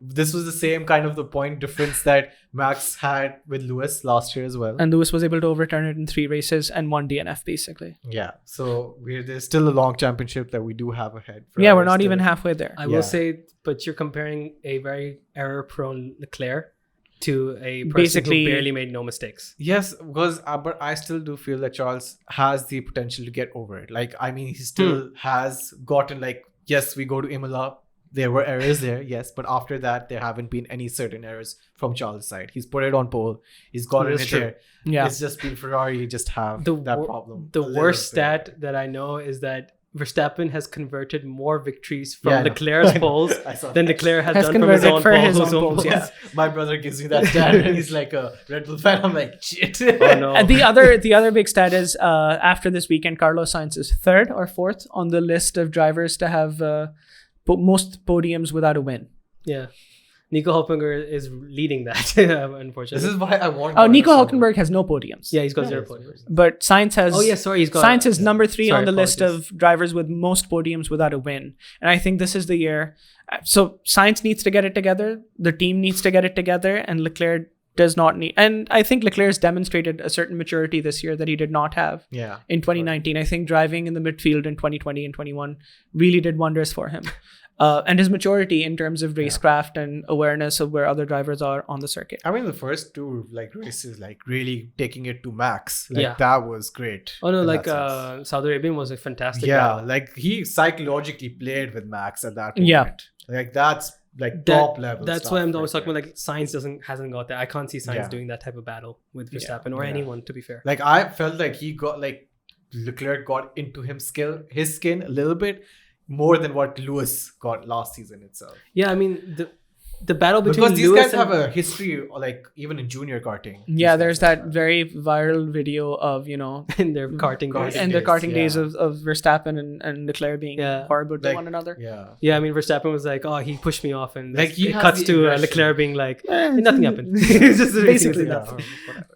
This was the same kind of the point difference that Max had with Lewis last year as well. And Lewis was able to overturn it in 3 races and 1 DNF, basically. Yeah. So there's still a long championship that we do have ahead. Yeah, we're not even halfway there. I will say, but you're comparing a very error-prone Leclerc to a person who barely made no mistakes. Yes, because but I still do feel that Charles has the potential to get over it. Like, I mean, he still has gotten, like, yes, we go to Imola. There were errors there, yes, but after that, there haven't been any certain errors from Charles' side. He's put it on pole. He's gotten it there. Yeah. It's just been Ferrari just have that problem. The worst stat that I know is that Verstappen has converted more victories from Leclerc's poles than Leclerc has done from his own poles. Yeah. My brother gives me that stat and he's like a Red Bull fan. I'm like, shit. Oh, no. And the other big stat is after this weekend, Carlos Sainz is 3rd or 4th on the list of drivers to have most podiums without a win. Yeah. Nico Hülkenberg is leading that, unfortunately. This is why I want... Nico Hülkenberg has no podiums. Yeah, he's got 0 podiums. But Sainz has... Sainz is number 3 on the list of drivers with most podiums without a win. And I think this is the year... So Sainz needs to get it together. The team needs to get it together. And Leclerc does not need... And I think Leclerc's demonstrated a certain maturity this year that he did not have in 2019. I think driving in the midfield in 2020 and 21 really did wonders for him. And his maturity in terms of racecraft and awareness of where other drivers are on the circuit. I mean, the first 2 races, really taking it to max, that was great. Oh no, Saudi Arabian was a fantastic. Yeah, he psychologically played with Max at that moment. Yeah, that's top level. That's why I'm always talking about Sainz hasn't got that. I can't see Sainz doing that type of battle with Verstappen or anyone. To be fair, I felt like he got Leclerc got into his skin a little bit. More than what Lewis got last season itself. Yeah, I mean the battle between because these Lewis guys have a history, even in junior karting. Yeah, there's that very viral video of in their karting days of Verstappen and Leclerc being horrible to one another. Yeah. I mean, Verstappen was like, "Oh, he pushed me off," and it cuts to Leclerc being like, "Nothing happened." It's just basically that.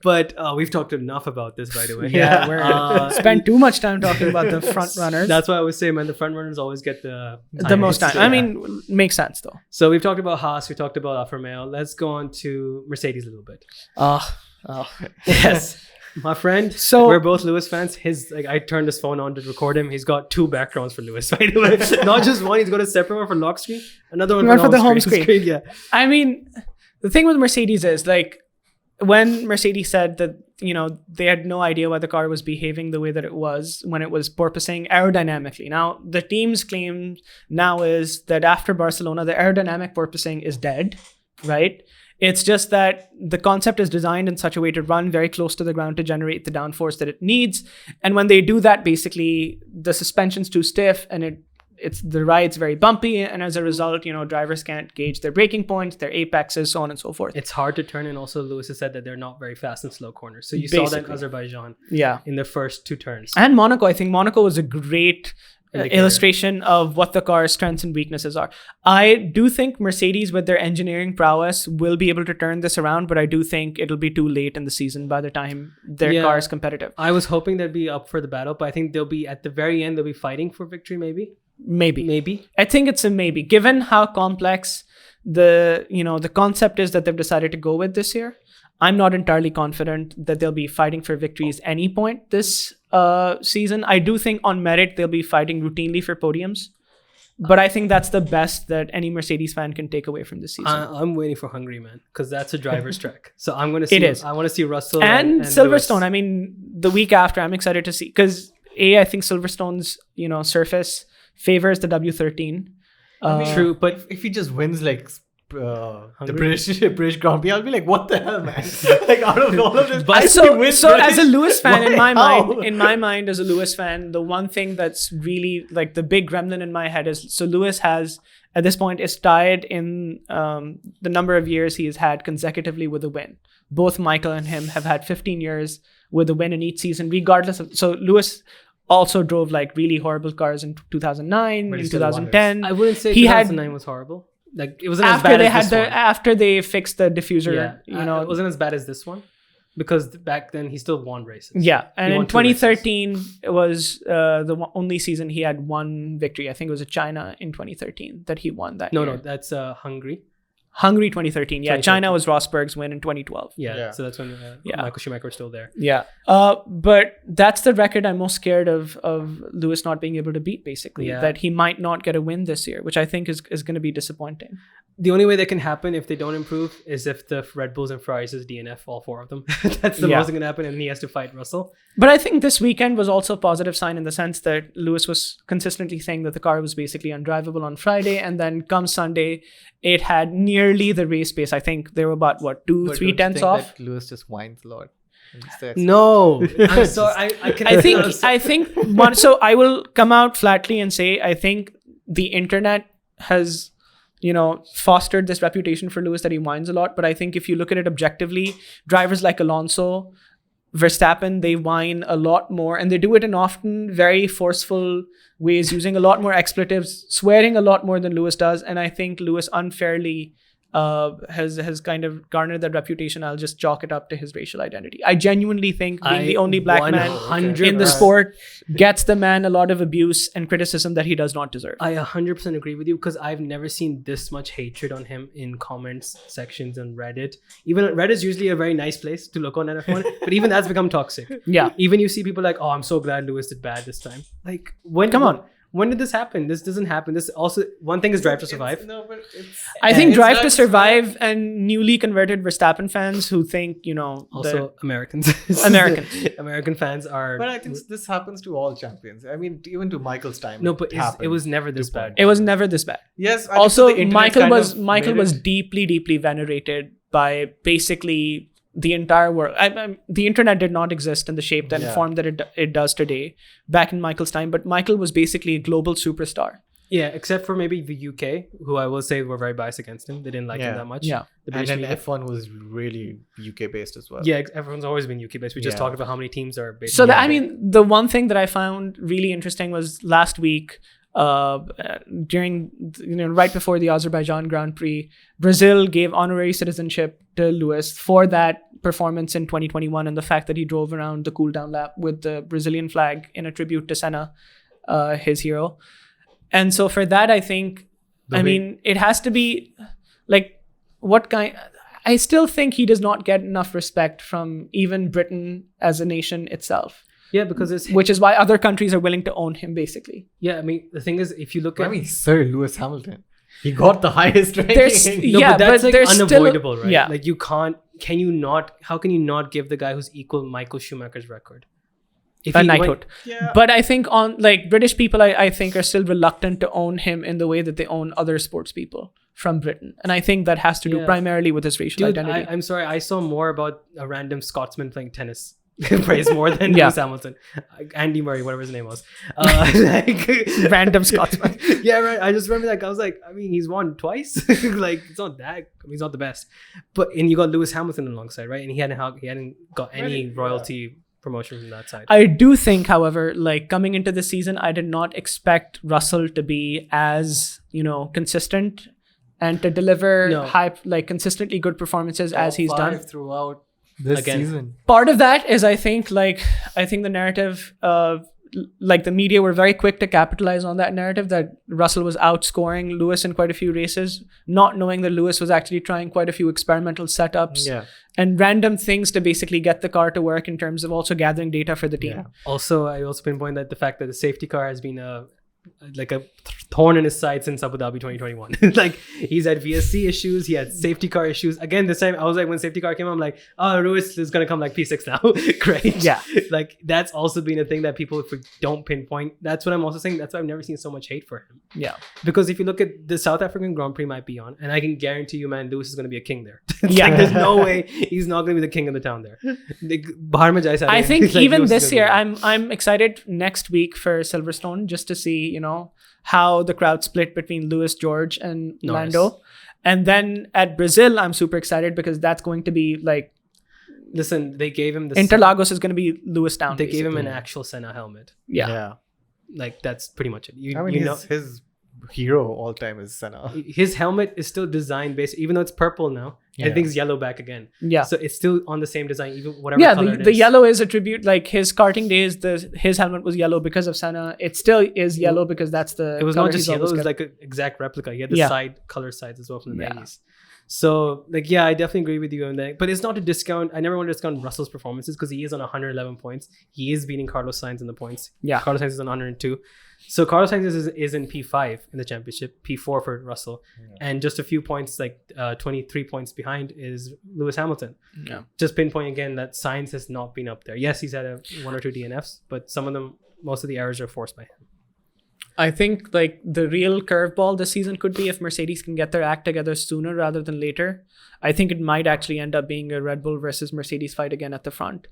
But we've talked enough about this, by the way. Yeah, we're spent too much time talking about the front runners. That's why I always say, man, the front runners always get the most time. I mean, makes sense though. So we've talked about Haas. We talked about Alfa Romeo. Let's go on to Mercedes a little bit. Yes, my friend. So we're both Lewis fans. I turned his phone on to record him. He's got 2 backgrounds for Lewis, by the way. Not just one. He's got a separate one for lock screen, another one for the home screen. Yeah. I mean, the thing with Mercedes is when Mercedes said that they had no idea why the car was behaving the way that it was when it was porpoising aerodynamically. Now, the team's claim now is that after Barcelona, the aerodynamic porpoising is dead, right? It's just that the concept is designed in such a way to run very close to the ground to generate the downforce that it needs. And when they do that, basically the suspension's too stiff and the ride's very bumpy. And as a result, drivers can't gauge their braking points, their apexes, so on and so forth. It's hard to turn. And also Lewis has said that they're not very fast in slow corners. So you saw that in Azerbaijan in the first 2 turns. And Monaco, I think Monaco was a great illustration of what the car's strengths and weaknesses are. I do think Mercedes, with their engineering prowess, will be able to turn this around, but I do think it'll be too late in the season by the time their car is competitive. I was hoping they'd be up for the battle, but I think they'll be at the very end. They'll be fighting for victory, maybe. I think it's a maybe, given how complex the concept is that they've decided to go with this year. I'm not entirely confident that they'll be fighting for victories any point this season. I do think on merit they'll be fighting routinely for podiums, but I think that's the best that any Mercedes fan can take away from this season. I'm waiting for Hungary, man, because that's a driver's track. So I'm going to see. I want to see Russell and Silverstone. Lewis. I mean, the week after, I'm excited to see, because I think Silverstone's surface favors the W13. True, but if he just wins like the British Grand Prix, I'll be like, what the hell, man? Like, out of all of this, so as a Lewis fan, in my mind, as a Lewis fan, the one thing that's really like the big gremlin in my head is, so Lewis has at this point is tied in the number of years he has had consecutively with a win. Both Michael and him have had 15 years with a win in each season, regardless of. So Lewis also drove like really horrible cars in 2009, in 2010. I wouldn't say 2009 was horrible. Like, it wasn't as bad as this one. After they fixed the diffuser, it wasn't as bad as this one, because back then he still won races. Yeah, and in 2013 it was the only season he had one victory. I think it was at China in 2013 that he won that year. No, that's Hungary. Hungary 2013. Yeah, 2013. China was Rosberg's win in 2012. Yeah. So that's when Michael Schumacher was still there. Yeah. But that's the record I'm most scared of Lewis not being able to beat, basically. Yeah. That he might not get a win this year, which I think is going to be disappointing. The only way that can happen if they don't improve is if the Red Bulls and Ferraris DNF all 4 of them. That's the most going to happen, and he has to fight Russell. But I think this weekend was also a positive sign in the sense that Lewis was consistently saying that the car was basically undrivable on Friday, and then come Sunday, it had nearly the race pace. I think they were about 2-3 tenths off. That Lewis just whines a lot. No, I'm sorry. I think so I will come out flatly and say I think the internet has fostered this reputation for Lewis that he whines a lot. But I think if you look at it objectively, drivers like Alonso, Verstappen, they whine a lot more, and they do it in often very forceful ways, using a lot more expletives, swearing a lot more than Lewis does. And I think Lewis unfairly has kind of garnered that reputation. I'll just chalk it up to his racial identity. I genuinely think being the only black man in the sport gets the man a lot of abuse and criticism that he does not deserve. I 100% agree with you, because I've never seen this much hatred on him in comments sections on Reddit. Even Reddit is usually a very nice place to look on at F1, but even that's become toxic. Yeah. Even you see people like, oh, I'm so glad Lewis did bad this time. Like, when did this happen? This doesn't happen. This also, one thing is Drive to Survive. I think Drive to Survive and newly converted Verstappen fans who think, also Americans. American fans are. But I think this happens to all champions. I mean, even to Michael's time. No, but it was never this bad. It was never this bad. Yes. Also, Michael was deeply, deeply venerated by basically the entire world. The internet did not exist in the shape and form that it does today back in Michael's time, but Michael was basically a global superstar. Yeah, except for maybe the UK, who I will say were very biased against him. They didn't like him that much. Yeah. And then F1 was really UK based as well. Yeah, everyone's always been UK based. We just talked about how many teams are based. So the one thing that I found really interesting was last week, during right before the Azerbaijan Grand Prix, Brazil gave honorary citizenship to Lewis for that performance in 2021 and the fact that he drove around the cool down lap with the Brazilian flag in a tribute to Senna, his hero. And so for that, I think, it has to be like, what kind? I still think he does not get enough respect from even Britain as a nation itself. Yeah, because which is why other countries are willing to own him, basically. Yeah, the thing is, if you look at... Sir Lewis Hamilton. He got the highest ranking. But that's unavoidable, right? Yeah. Like, how can you not give the guy who's equal Michael Schumacher's record? A knighthood. But I think British people, I think, are still reluctant to own him in the way that they own other sports people. from Britain. And I think that has to do primarily with his racial identity. I'm sorry, I saw more about a random Scotsman playing tennis. Praise more than Lewis Hamilton, Andy Murray, whatever his name was. Random Scotsman. Yeah, right. I just remember that. I was like, I mean, he's won twice. Like, it's not that. I mean, he's not the best. And you got Lewis Hamilton alongside, right? And he hadn't got any royalty promotion from that side. I do think, however, like coming into the season, I did not expect Russell to be as consistent and to deliver consistently good performances as he's done throughout this season. Part of that is I think the narrative like the media were very quick to capitalize on that narrative that Russell was outscoring Lewis in quite a few races, not knowing that Lewis was actually trying quite a few experimental setups and random things to basically get the car to work in terms of also gathering data for the team. I also pinpoint that the fact that the safety car has been a thorn in his side since Abu Dhabi 2021. Like, he's had VSC issues, he had safety car issues. Again, this time I was like, when safety car came out, I'm like, oh, Lewis is gonna come like P6 now. Great. Yeah. Like, that's also been a thing that people don't pinpoint. That's what I'm also saying. That's why I've never seen so much hate for him. Yeah. Because if you look at the South African Grand Prix might be on, and I can guarantee you, man, Lewis is gonna be a king there. Like, there's no way he's not gonna be the king of the town there. I think even this year, I'm excited next week for Silverstone just to see how the crowd split between Lewis, George, and Lando. And then at Brazil, I'm super excited because that's going to be like... Listen, they gave him the... Interlagos is going to be Lewis Town. They gave him an actual Senna helmet. Yeah. Like, that's pretty much it. His hero all time is Senna. His helmet is still designed based, even though it's purple now. I think it's yellow back again. Yeah. So it's still on the same design, even whatever color it is. The yellow is a tribute. Like, his karting days, his helmet was yellow because of Senna. It still is yellow because that's the... It was not just yellow, it was like an exact replica. He had the color sides as well from the 90s. So, like, I definitely agree with you on that. But it's not a discount. I never want to discount Russell's performances because he is on 111 points. He is beating Carlos Sainz in the points. Yeah. Carlos Sainz is on 102. So Carlos Sainz is in P5 in the championship, P4 for Russell. And just a few points, like 23 points behind is Lewis Hamilton. Yeah. Just pinpoint again that Sainz has not been up there. Yes, he's had one or two DNFs, but most of the errors are forced by him. I think like the real curveball this season could be if Mercedes can get their act together sooner rather than later. I think it might actually end up being a Red Bull versus Mercedes fight again at the front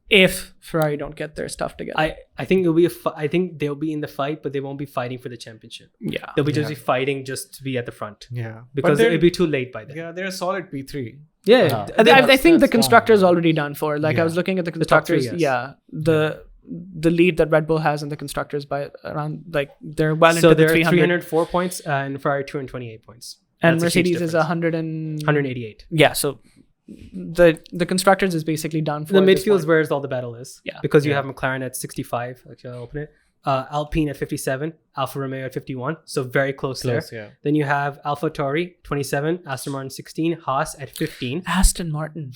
if Ferrari don't get their stuff together. I think it'll be I think they'll be in the fight, but they won't be fighting for the championship. Yeah, they'll be just fighting just to be at the front. Yeah, because it'll be too late by then. Yeah, they're a solid P3. Yeah, I think the constructor's already done for. Like I was looking at the constructors. The top three, the lead that Red Bull has in the constructors by around like they're well into the 300. 304 points and Ferrari 228 points. And Mercedes is 188. Yeah, so the constructors is basically done for. The midfield is where all the battle is. Yeah, because you have McLaren at 65. Actually, I'll open it. Alpine at 57, Alfa Romeo at 51, so very close there. Yeah. Then you have Alfa Tauri 27, Aston Martin 16, Haas at 15. Aston Martin.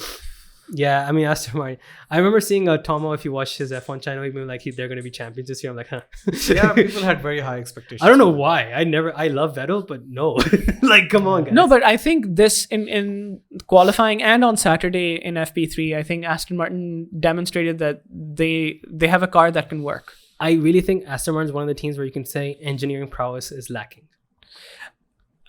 Yeah, I mean Aston Martin. I remember seeing Tomo, if you watch his F1 channel, he'd be like, they're going to be champions this year. I'm like, huh. Yeah, people had very high expectations. I don't know why. I love Vettel, but no. Like, come on, guys. No, but I think this in qualifying and on Saturday in FP3, I think Aston Martin demonstrated that they have a car that can work. I really think Aston Martin is one of the teams where you can say engineering prowess is lacking.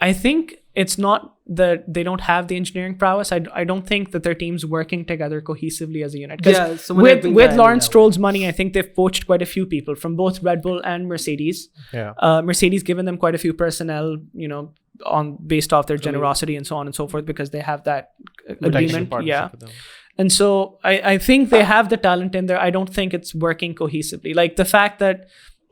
I think it's not that they don't have the engineering prowess. I don't think that their team's working together cohesively as a unit. Yeah, with Lawrence Stroll's money, I think they've poached quite a few people from both Red Bull and Mercedes. Yeah. Mercedes given them quite a few personnel, based off their generosity and so on and so forth, because they have that agreement. Yeah. And so I think they have the talent in there. I don't think it's working cohesively. Like the fact that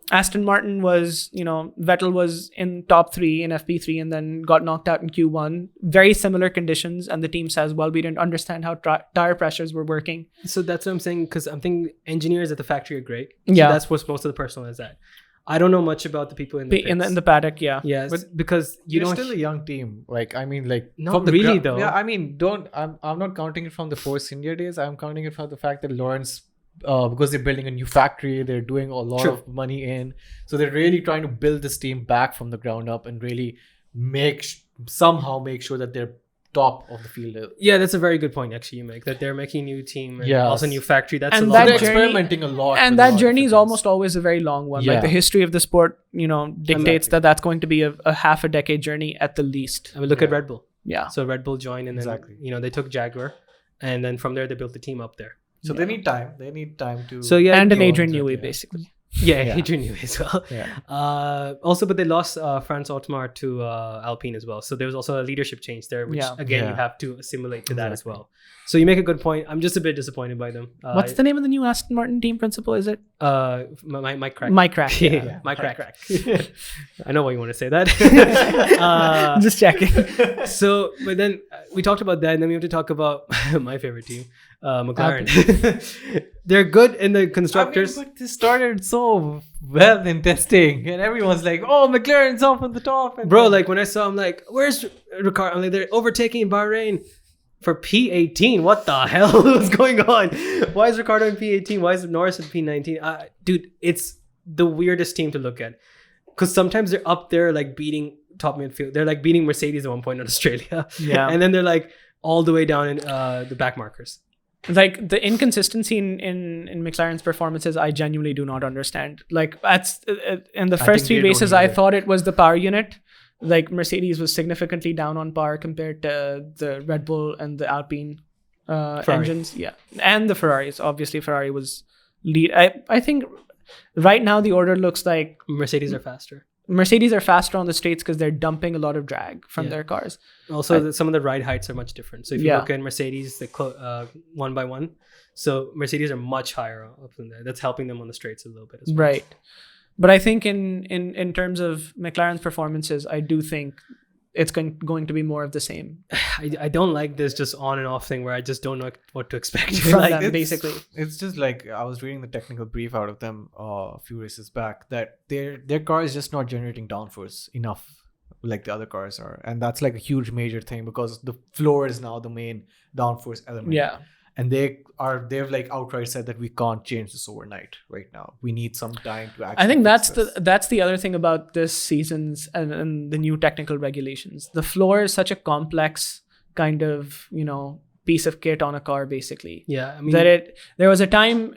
Aston Martin was, Vettel was in top 3 in FP3 and then got knocked out in Q1. Very similar conditions. And the team says, well, we didn't understand how tire pressures were working. So that's what I'm saying, because I'm thinking engineers at the factory are great. Yeah. So that's what most of the personnel is at. I don't know much about the people in the in the paddock, yeah. Yeah, but because you're still a young team. Like, I mean, like... Not really, though. Yeah, I mean, I'm not counting it from the Force India days. I'm counting it from the fact that Lawrence... because they're building a new factory, they're doing a lot of money in. So they're really trying to build this team back from the ground up and really somehow make sure that they're top of the field. Yeah, that's a very good point actually you make, that they're making a new team and also a new factory. That's and a lot. They're experimenting a lot. And that journey is almost always a very long one. Yeah. Like the history of the sport, dictates that that's going to be a half a decade journey at the least. I mean, look at Red Bull. Yeah. So Red Bull joined, and then they took Jaguar, and then from there they built the team up there. So they need time. They need time to. So and an Adrian Newey basically. Yeah, Adrian Newey as well. Yeah. Also, but they lost Franz Otmar to Alpine as well. So there was also a leadership change there, which again you have to assimilate to that as well. So you make a good point. I'm just a bit disappointed by them. What's the name of the new Aston Martin team principal? Is it? Mike Crack. Mike Crack. Yeah. Mike Crack. I know why you want to say that. Just checking. So, but then we talked about that, and then we have to talk about my favorite team, McLaren. They're good in the constructors. But this started so well in testing, and everyone's like, "Oh, McLaren's up on the top." And bro, like when I saw, I'm like, "Where's Ricciardo?" I'm like, they're overtaking Bahrain for P18. What the hell is going on? Why is Ricciardo in P18? Why is Norris in P19? Dude, it's the weirdest team to look at, because sometimes they're up there like beating top midfield. They're like beating Mercedes at one point in Australia, and then they're like all the way down in the back markers. Like the inconsistency in McLaren's performances, I genuinely do not understand. Like in the first 3 races, I thought it was the power unit. Like Mercedes was significantly down on power compared to the Red Bull and the Alpine engines. Yeah, and the Ferraris. Obviously, Ferrari was lead. I think right now the order looks like Mercedes are faster. Mercedes are faster on the straights because they're dumping a lot of drag from their cars. Also, some of the ride heights are much different. So if you look at Mercedes, the 1 by 1. So Mercedes are much higher up than there. That's helping them on the straights a little bit as well. Right. But I think in terms of McLaren's performances, I do think it's going to be more of the same. I don't like this just on and off thing where I just don't know what to expect from them, basically. It's just like I was reading the technical brief out of them a few races back that their car is just not generating downforce enough like the other cars are, and that's like a huge major thing because the floor is now the main downforce element. Yeah. And they've like outright said that we can't change this overnight right now. We need some time to actually. I think that's the other thing about this season's and the new technical regulations. The floor is such a complex kind of piece of kit on a car, basically. Yeah, I mean there was a time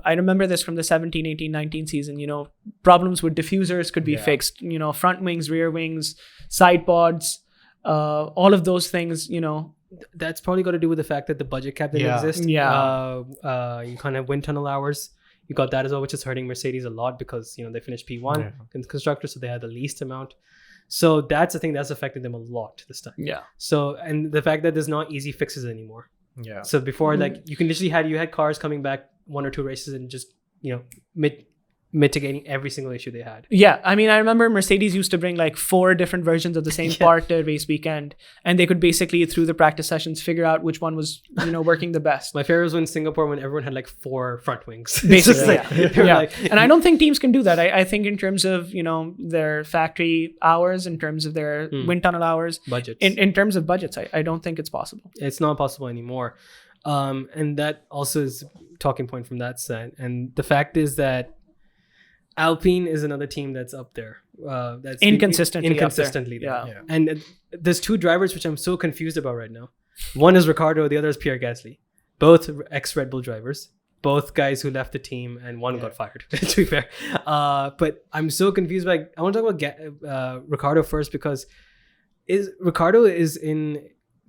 I remember this from the 17, 18, 19 season. Problems with diffusers could be fixed. Front wings, rear wings, side pods, all of those things. That's probably got to do with the fact that the budget cap didn't exist. Yeah. You kind of wind tunnel hours. You got that as well, which is hurting Mercedes a lot because they finished P1 in the constructor, so they had the least amount. So that's the thing that's affected them a lot this time. Yeah. So and the fact that there's not easy fixes anymore. Yeah. So before like you can literally you had cars coming back 1 or 2 races and just mitigating every single issue they had. Yeah, I mean, I remember Mercedes used to bring like 4 different versions of the same part to race weekend, and they could basically through the practice sessions figure out which one was working the best. My favorite was in Singapore when everyone had like 4 front wings. Basically, and I don't think teams can do that. I think in terms of their factory hours, in terms of their wind tunnel hours, budgets. In terms of budgets, I don't think it's possible. It's not possible anymore, and that also is a talking point from that side. And the fact is that Alpine is another team that's up there. That's inconsistently there. Yeah. And there's 2 drivers which I'm so confused about right now. One is Ricciardo, the other is Piere Gasly. Both ex-Red Bull drivers. Both guys who left the team and one got fired, to be fair. But I'm so confused. I want to talk about Ricciardo first because Ricciardo is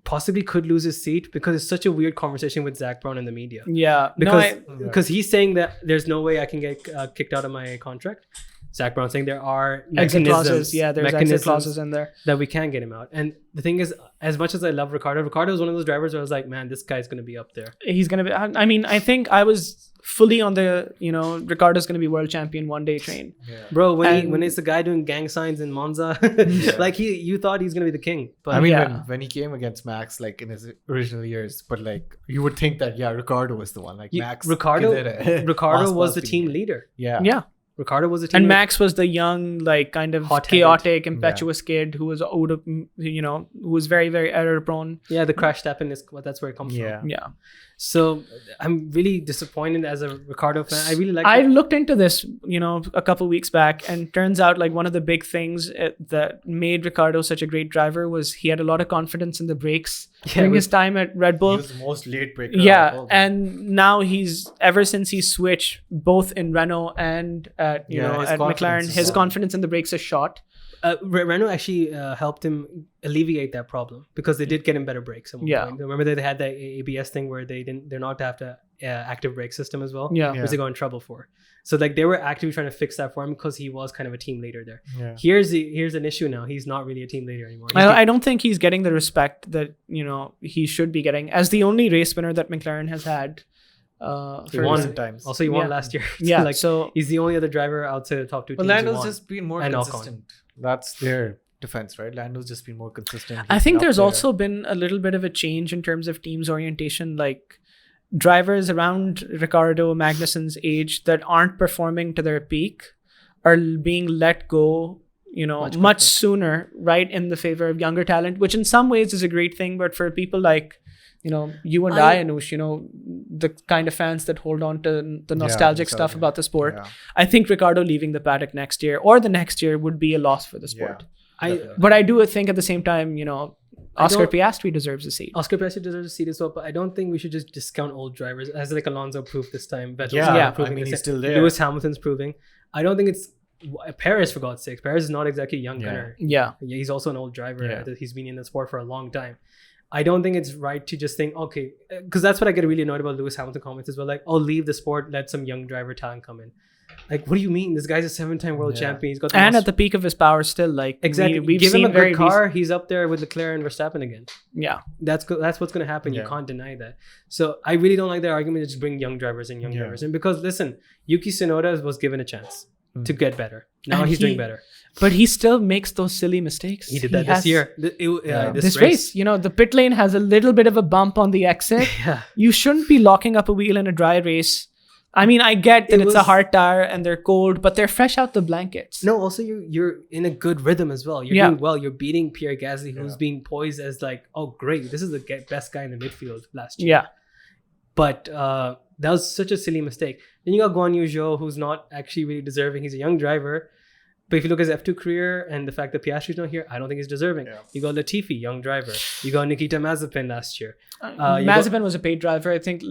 possibly could lose his seat because it's such a weird conversation with Zach Brown in the media. Yeah. Because he's saying that there's no way I can get kicked out of my contract. Zach Brown saying there are exit clauses. Yeah, there's exit clauses in there that we can get him out. And the thing is, as much as I love Ricciardo is one of those drivers where I was like, man, this guy's going to be up there. He's going to be. I mean, I think I was fully on the Ricciardo's going to be world champion one day train. Yeah. Bro, when it's the guy doing gang signs in Monza, like you thought he's going to be the king. But I mean, when he came against Max, like in his original years, but like you would think that Ricciardo was the one. Like Max, Ricciardo was the team leader. Yeah. Yeah. Ricciardo was a teammate. And Max was the young, like kind of Hot-headed. chaotic, impetuous kid who was who was very, very error prone. Yeah, the crash Verstappen is that's where it comes from. Yeah. So I'm really disappointed as a Ricciardo fan. I really like. I looked into this, a couple weeks back, and turns out like one of the big things that made Ricciardo such a great driver was he had a lot of confidence in the brakes during his time at Red Bull. He was the most late breaker. Yeah, and now ever since he switched both in Renault and at McLaren, his confidence in the brakes is shot. Renault actually helped him alleviate that problem because they did get him better brakes at one point. Remember they had that ABS thing where they're not to have to active brake system as well, which they got in trouble for. So like they were actively trying to fix that for him because he was kind of a team leader there. Yeah. Here's an issue now. He's not really a team leader anymore. I don't think he's getting the respect that he should be getting as the only race winner that McLaren has had. He won times. Also, he won last year. So so he's the only other driver outside the top two teams. But Lando's just been more consistent. That's their defense, right? Lando's just been more consistent. I think there's also been a little bit of a change in terms of team's orientation. Like drivers around Ricciardo, Magnussen's age that aren't performing to their peak are being let go, much sooner, right, in the favor of younger talent, which in some ways is a great thing. But for people like you and I, Anush, the kind of fans that hold on to the nostalgic stuff about the sport. Yeah. I think Ricciardo leaving the paddock next year or the next year would be a loss for the sport. But I do think at the same time, Oscar Piastri deserves a seat. Oscar Piastri deserves a seat as well, but I don't think we should just discount old drivers as like Alonso proved this time. Proving he's still there. Lewis Hamilton's proving. I don't think it's Perez, for God's sake. Perez is not exactly a young gunner. Yeah, he's also an old driver. Yeah. He's been in the sport for a long time. I don't think it's right to just think, okay, because that's what I get really annoyed about Lewis Hamilton comments as well. Like, leave the sport, let some young driver talent come in. Like, what do you mean? This guy's a 7-time world champion. He's got at the peak of his power still. Like exactly, we've give him a good car. He's up there with Leclerc and Verstappen again. Yeah, that's what's going to happen. You can't deny that. So I really don't like that argument to just bring young drivers in, drivers in, because listen, Yuki Tsunoda was given a chance to get better. Now he's doing better. But he still makes those silly mistakes. He did that this year. This race, the pit lane has a little bit of a bump on the exit. You shouldn't be locking up a wheel in a dry race. I mean, I get that it's a hard tire and they're cold, but they're fresh out the blankets. No, also you're in a good rhythm as well. You're doing well. You're beating Piere Gasly, who's being poised as like, oh, great, this is the best guy in the midfield last year. Yeah. But that was such a silly mistake. Then you got Guan Yu Zhou, who's not actually really deserving. He's a young driver. But if you look at his F2 career and the fact that Piastri's not here, I don't think he's deserving. Yeah. You got Latifi, young driver. You got Nikita Mazepin last year. Mazepin was a paid driver. I think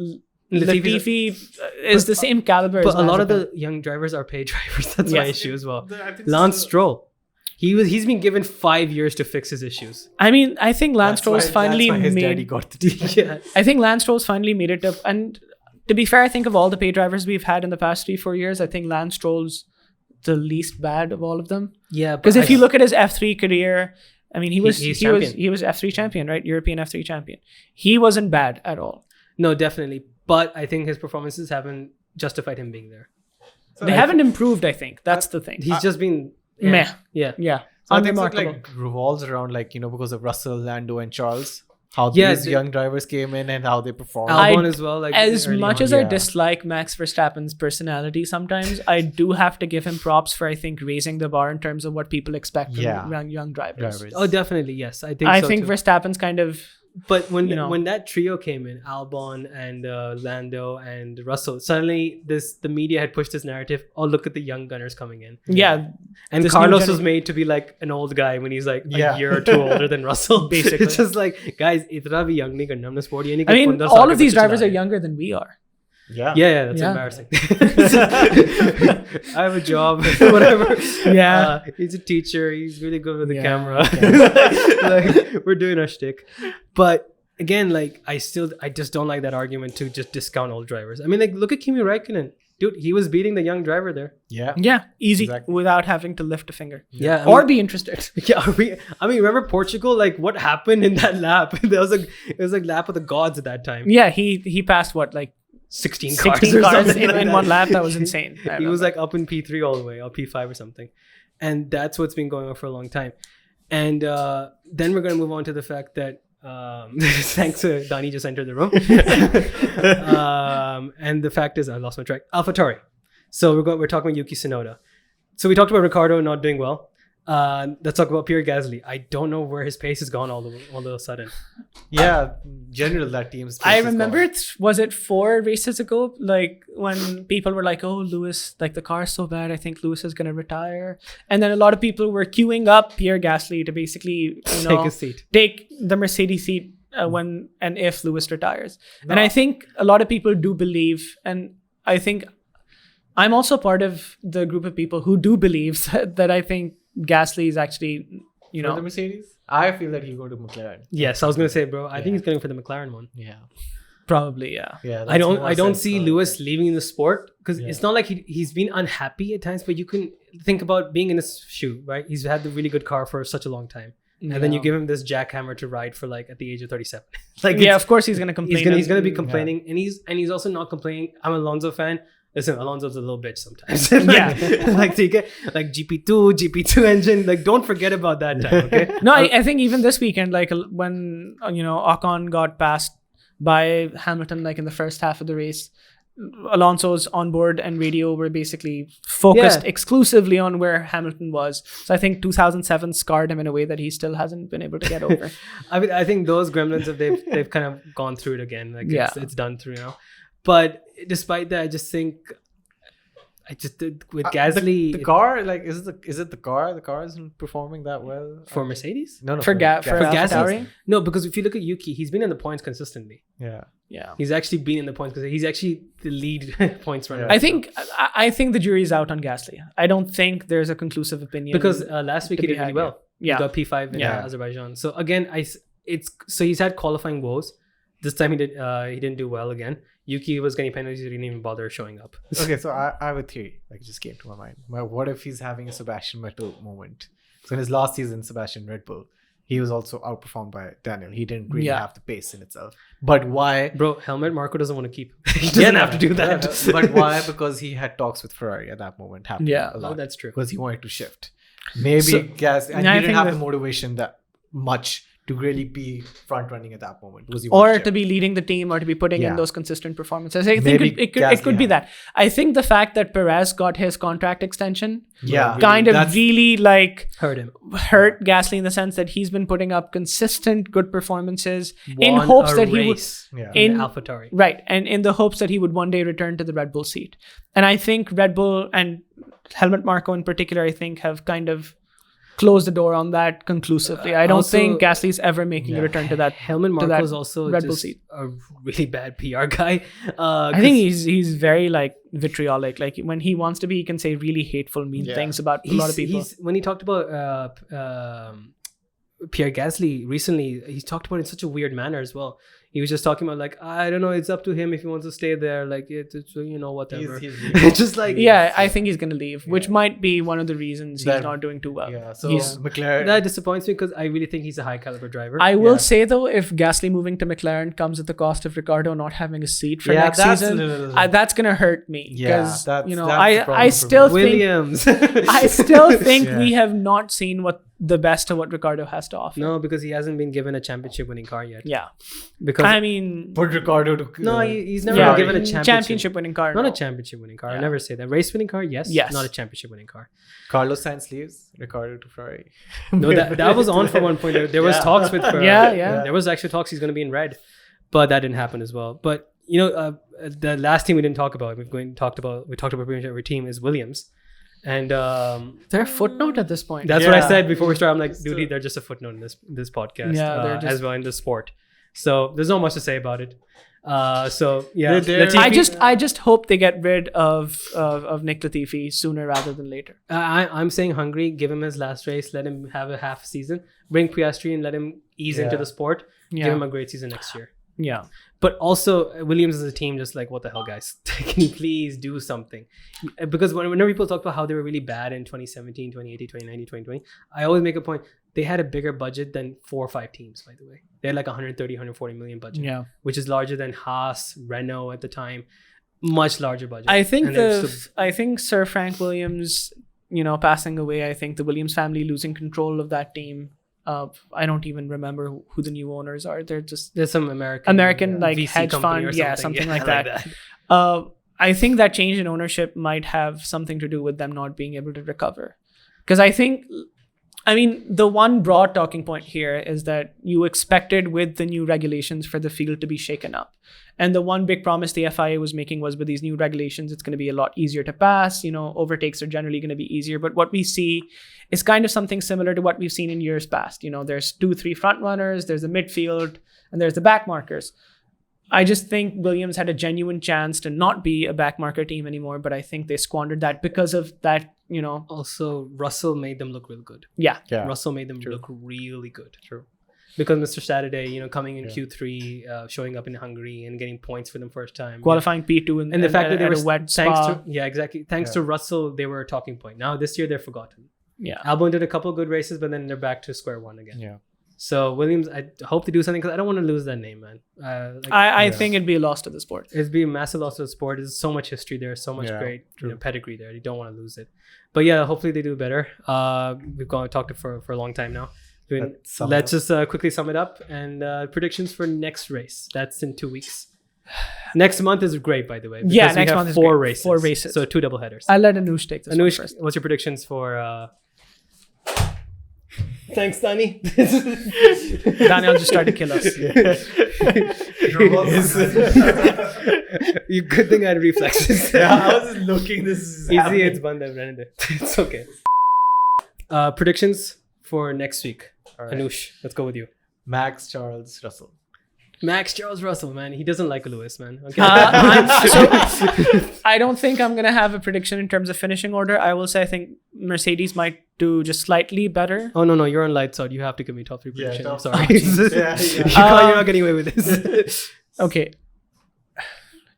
Latifi is the same caliber as Mazepin. But a lot of the young drivers are paid drivers. That's my issue as well. Lance Stroll. He's been given 5 years to fix his issues. I mean, I think Lance Stroll's finally his daddy got the deal. I think Lance Stroll's finally made it up. And to be fair, I think of all the paid drivers we've had in the past 3-4 years, I think Lance Stroll's the least bad of all of them. Yeah, because if you look at his F3 career, I mean, he was F3 champion, right? European F3 champion. He wasn't bad at all. No, definitely. But I think his performances haven't justified him being there. So they haven't improved, I think. That's the thing. He's just been meh. Yeah. So I think it revolves around because of Russell, Lando, and Charles. How these young drivers came in and how they performed. Albon as well. As much as I dislike Max Verstappen's personality sometimes, I do have to give him props for, I think, raising the bar in terms of what people expect from young drivers. Oh, definitely. Yes. I think Verstappen's kind of... But when that trio came in, Albon and Lando and Russell, suddenly the media had pushed this narrative. Oh, look at the young gunners coming in. Yeah. And Carlos was made to be like an old guy when he's like a year or two older than Russell. Basically, it's just like, guys, itna bhi young nahi karna humne sport. I mean, all of these drivers are younger than we are. Yeah, that's embarrassing. I have a job, whatever. Yeah, he's a teacher. He's really good with the camera. Like, we're doing our shtick. But again, I just don't like that argument to just discount old drivers. I mean, look at Kimi Räikkönen. Dude, he was beating the young driver there. Yeah, easy, without having to lift a finger. Yeah, or be interested. Yeah, remember Portugal? Like, what happened in that lap? It was like lap of the gods at that time. Yeah, he passed 16 cars in one lap. That was insane. He was up in P3 all the way, or P5 or something. And that's what's been going on for a long time. And then we're going to move on to the fact that thanks to Dani just entered the room. And the fact is, I lost my track. AlphaTauri. So we're talking about Yuki Tsunoda. So we talked about Ricciardo not doing well. Let's talk about Piere Gasly. I don't know where his pace has gone all of a sudden. Yeah, general that team's pace I remember was it 4 races ago, like when people were like, "Oh, Lewis, like the car's so bad, I think Lewis is gonna retire," and then a lot of people were queuing up Piere Gasly to basically take a seat, take the Mercedes seat when and if Lewis retires. No. And I think a lot of people do believe, and I think I'm also part of the group of people who do believe that I think Gasly is actually, for the Mercedes. I feel that he'll go to McLaren. Yes, I was gonna say, bro. I think he's going for the McLaren one. Yeah, probably. Yeah. Yeah. I don't see Lewis leaving the sport because it's not like he's been unhappy at times, but you can think about being in his shoe, right? He's had the really good car for such a long time. And then you give him this jackhammer to ride for like at the age of 37. Like of course he's gonna complain. He's gonna be complaining, and he's also not complaining. I'm an Alonso fan. Listen, Alonso's a little bitch sometimes. Like GP2 engine. Like don't forget about that time. Okay. No, I think even this weekend, like when Ocon got passed by Hamilton, like in the first half of the race, Alonso's onboard and radio were basically focused exclusively on where Hamilton was. So I think 2007 scarred him in a way that he still hasn't been able to get over. I mean, I think those gremlins they've kind of gone through it again. Like it's done through now. But despite that, I just think with Gasly, the car, like is it the car? The car isn't performing that well for Mercedes. No, for Gasly. No, because if you look at Yuki, he's been in the points consistently. Yeah. He's actually been in the points because he's actually the lead points runner. I think the jury's out on Gasly. I don't think there's a conclusive opinion because last week he did really well. Yeah, he got P5 in Azerbaijan. So again, he's had qualifying woes. This time he didn't do well again. Yuki was getting penalties. He didn't even bother showing up. Okay, so I have a theory. Like, it just came to my mind. What if he's having a Sebastian Vettel moment? So in his last season, Sebastian Red Bull, he was also outperformed by Daniel. He didn't really have the pace in itself. But why? Bro, Helmut Marko doesn't want to keep. He doesn't have to do that. But why? Because he had talks with Ferrari at that moment. A lot. Oh, that's true. Because he wanted to shift. Maybe Gas, and he didn't have the motivation that much to really be front running at that moment, or to be leading the team, or to be putting in those consistent performances. I think it could be that. I think the fact that Perez got his contract extension, really like hurt Gasly in the sense that he's been putting up consistent good performances in hopes that he would in AlphaTauri, right, and in the hopes that he would one day return to the Red Bull seat. And I think Red Bull and Helmut Marko in particular, I think, have kind of close the door on that conclusively. I don't think Gasly's ever making a return to that. Helmut Marko is also Red Bull seat. A really bad PR guy. I think he's very like vitriolic. Like when he wants to be, he can say really hateful, mean things about a lot of people. When he talked about Piere Gasly recently, he talked about it in such a weird manner as well. He was just talking about like, I don't know, it's up to him if he wants to stay there. Like, it's whatever. He's just like, I think he's gonna leave, which might be one of the reasons he's not doing too well. Yeah, so McLaren, that disappoints me because I really think he's a high caliber driver. I will say though, if Gasly moving to McLaren comes at the cost of Ricciardo not having a seat for next season, that's gonna hurt me. Because I still Williams. I still think we have not seen the best of what Ricciardo has to offer. No, because he hasn't been given a championship winning car yet. Yeah, because I mean, put Ricciardo to he's never been given a championship winning car. Not a championship winning car. I never say that. Race winning car, yes. Not a championship winning car. Carlos Sainz leaves, Ricciardo to Ferrari. No, that was on for one point. There was talks with Ferrari. There was actually talks he's going to be in red, but that didn't happen as well. But the last team we didn't talk about. We talked about pretty much every team is Williams. And they're a footnote at this point. That's what I said before we started. I'm like, dude, they're just a footnote in this podcast, as well in the sport. So there's not much to say about it. I just hope they get rid of Nick Latifi sooner rather than later. I'm saying Hungary, give him his last race, let him have a half season, bring Piastri and let him ease into the sport, give him a great season next year. Yeah. But also Williams as a team, just like, what the hell, guys? Can you please do something? Because whenever people talk about how they were really bad in 2017, 2018, 2019, 2020, I always make a point. They had a bigger budget than 4 or 5 teams, by the way. They had like 130, 140 million budget, which is larger than Haas, Renault at the time. Much larger budget. I think Sir Frank Williams, passing away, I think the Williams family losing control of that team. I don't even remember who the new owners are. There's some American like hedge fund, something like that. I think that change in ownership might have something to do with them not being able to recover. Because the one broad talking point here is that you expected with the new regulations for the field to be shaken up. And the one big promise the FIA was making was with these new regulations, it's going to be a lot easier to pass. Overtakes are generally going to be easier. But what we see is kind of something similar to what we've seen in years past. There's 2-3 front runners, there's the midfield, and there's the back markers. I just think Williams had a genuine chance to not be a back marker team anymore, but I think they squandered that because of that, Also, Russell made them look real good. Yeah. Russell made them look really good. True. Because Mr. Saturday, coming in Q3, showing up in Hungary and getting points for them first time. Qualifying P2 and the fact that they were a wet spa. Thanks to Russell, they were a talking point. Now this year they're forgotten. Yeah. Albon did a couple good races, but then they're back to square one again. Yeah. So Williams, I hope they do something because I don't want to lose that name, man. I think it'd be a loss to the sport. It'd be a massive loss to the sport. There's so much history there, so much great pedigree there. You don't want to lose it. But yeah, hopefully they do better. We've talked for a long time now. Let's just quickly sum it up and predictions for next race. That's in 2 weeks. Next month is great, by the way. Yeah, next month is 4 races. 4 races. So 2 double headers. I'll let Anush take this one first. What's your predictions for... Thanks, Dani. Daniel just tried to kill us. You good thing I had reflexes. I was just looking. This is easy. It's banda. It's okay. Predictions for next week. Right. Anush, let's go with you. Max Charles Russell. Max Charles Russell, man. He doesn't like Lewis, man. Okay. I don't think I'm going to have a prediction in terms of finishing order. I will say I think Mercedes might do just slightly better. Oh, no. You're on lights out. You have to give me top 3 prediction. I'm sorry. You're not getting away with this. Okay.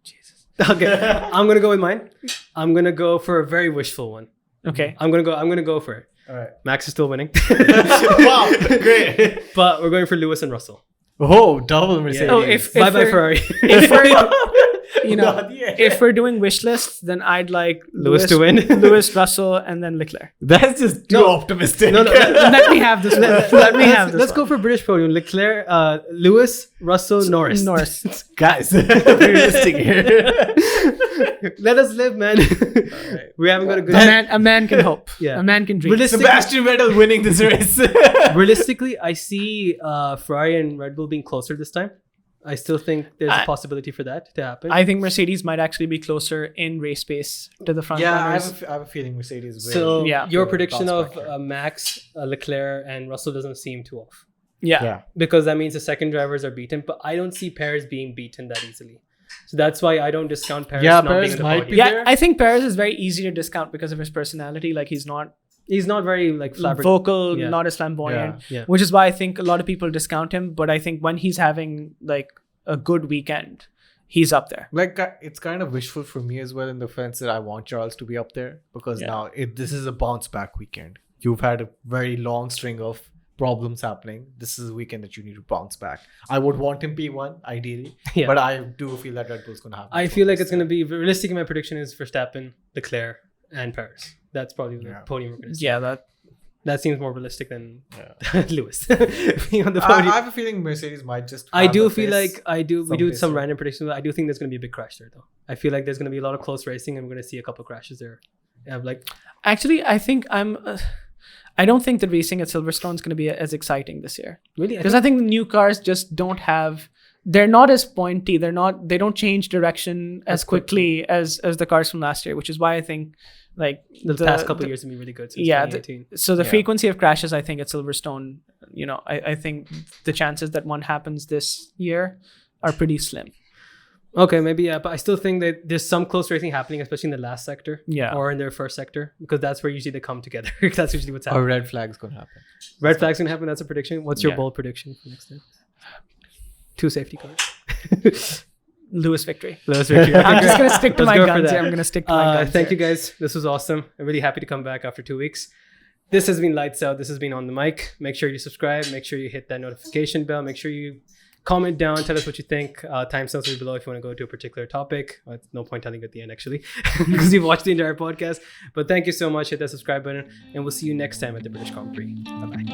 Jesus. Okay. I'm going to go with mine. I'm going to go for a very wishful one. Okay. I'm going to go for it. All right. Max is still winning. Wow. Great. But we're going for Lewis and Russell. Oh, double Mercedes. Bye Ferrari. If we're doing wish lists, then I'd like Lewis to win, Lewis, Russell, and then Leclerc. That's just too optimistic. No, let me have this. Let's go for British podium. Leclerc, Lewis, Russell, Norris. Guys, realistic here. Let us live, man. Right. We haven't got a good. A man can hope. Yeah, a man can dream. Sebastian Vettel winning this race. Realistically, I see Ferrari and Red Bull being closer this time. I still think there's a possibility for that to happen. I think Mercedes might actually be closer in race pace to the front runners. I have a feeling Mercedes will. So your prediction of Max, Leclerc, and Russell doesn't seem too off. Yeah. Because that means the second drivers are beaten, but I don't see Perez being beaten that easily. So that's why I don't discount Perez not Perez being might in the be podium. there. I think Perez is very easy to discount because of his personality. Like he's not very vocal, not as flamboyant, which is why I think a lot of people discount him. But I think when he's having like a good weekend, he's up there. Like it's kind of wishful for me as well in the sense that I want Charles to be up there because now this is a bounce back weekend. You've had a very long string of problems happening. This is a weekend that you need to bounce back. I would want him P1 ideally, but I do feel that Red Bull's going to happen. I feel like it's going to be realistic. My prediction is Verstappen, Leclerc, and Perez. That's probably the podium we're going to see. Yeah, that seems more realistic than Lewis being on the podium. I have a feeling Mercedes might just. I do feel like we do some random predictions. I do think there's going to be a big crash there, though. I feel like there's going to be a lot of close racing, and we're going to see a couple of crashes there. Actually, I think I don't think the racing at Silverstone is going to be as exciting this year. Really? Because I think the new cars just don't have. They're not as pointy. They don't change direction as quickly as the cars from last year, which is why I think like the past couple of years have been really good since 2018. So the frequency of crashes, I think at Silverstone, I think the chances that one happens this year are pretty slim. Okay, maybe, but I still think that there's some close racing happening, especially in the last sector or in their first sector, because that's where usually they come together. That's usually what's happening. Or red flag's going to happen. Red flag's going to happen. That's a prediction. What's your bold prediction for next time? 2 safety cars. Lewis victory. I'm just going to stick to my guns. I'm going to stick to my guns. Thank you guys. This was awesome. I'm really happy to come back after 2 weeks. This has been Lights Out. This has been On The Mic. Make sure you subscribe. Make sure you hit that notification bell. Make sure you comment down. Tell us what you think. Timestamps will be below if you want to go to a particular topic. It's no point telling you at the end, actually, because you've watched the entire podcast. But thank you so much. Hit that subscribe button. And we'll see you next time at the British Grand Prix. Bye-bye.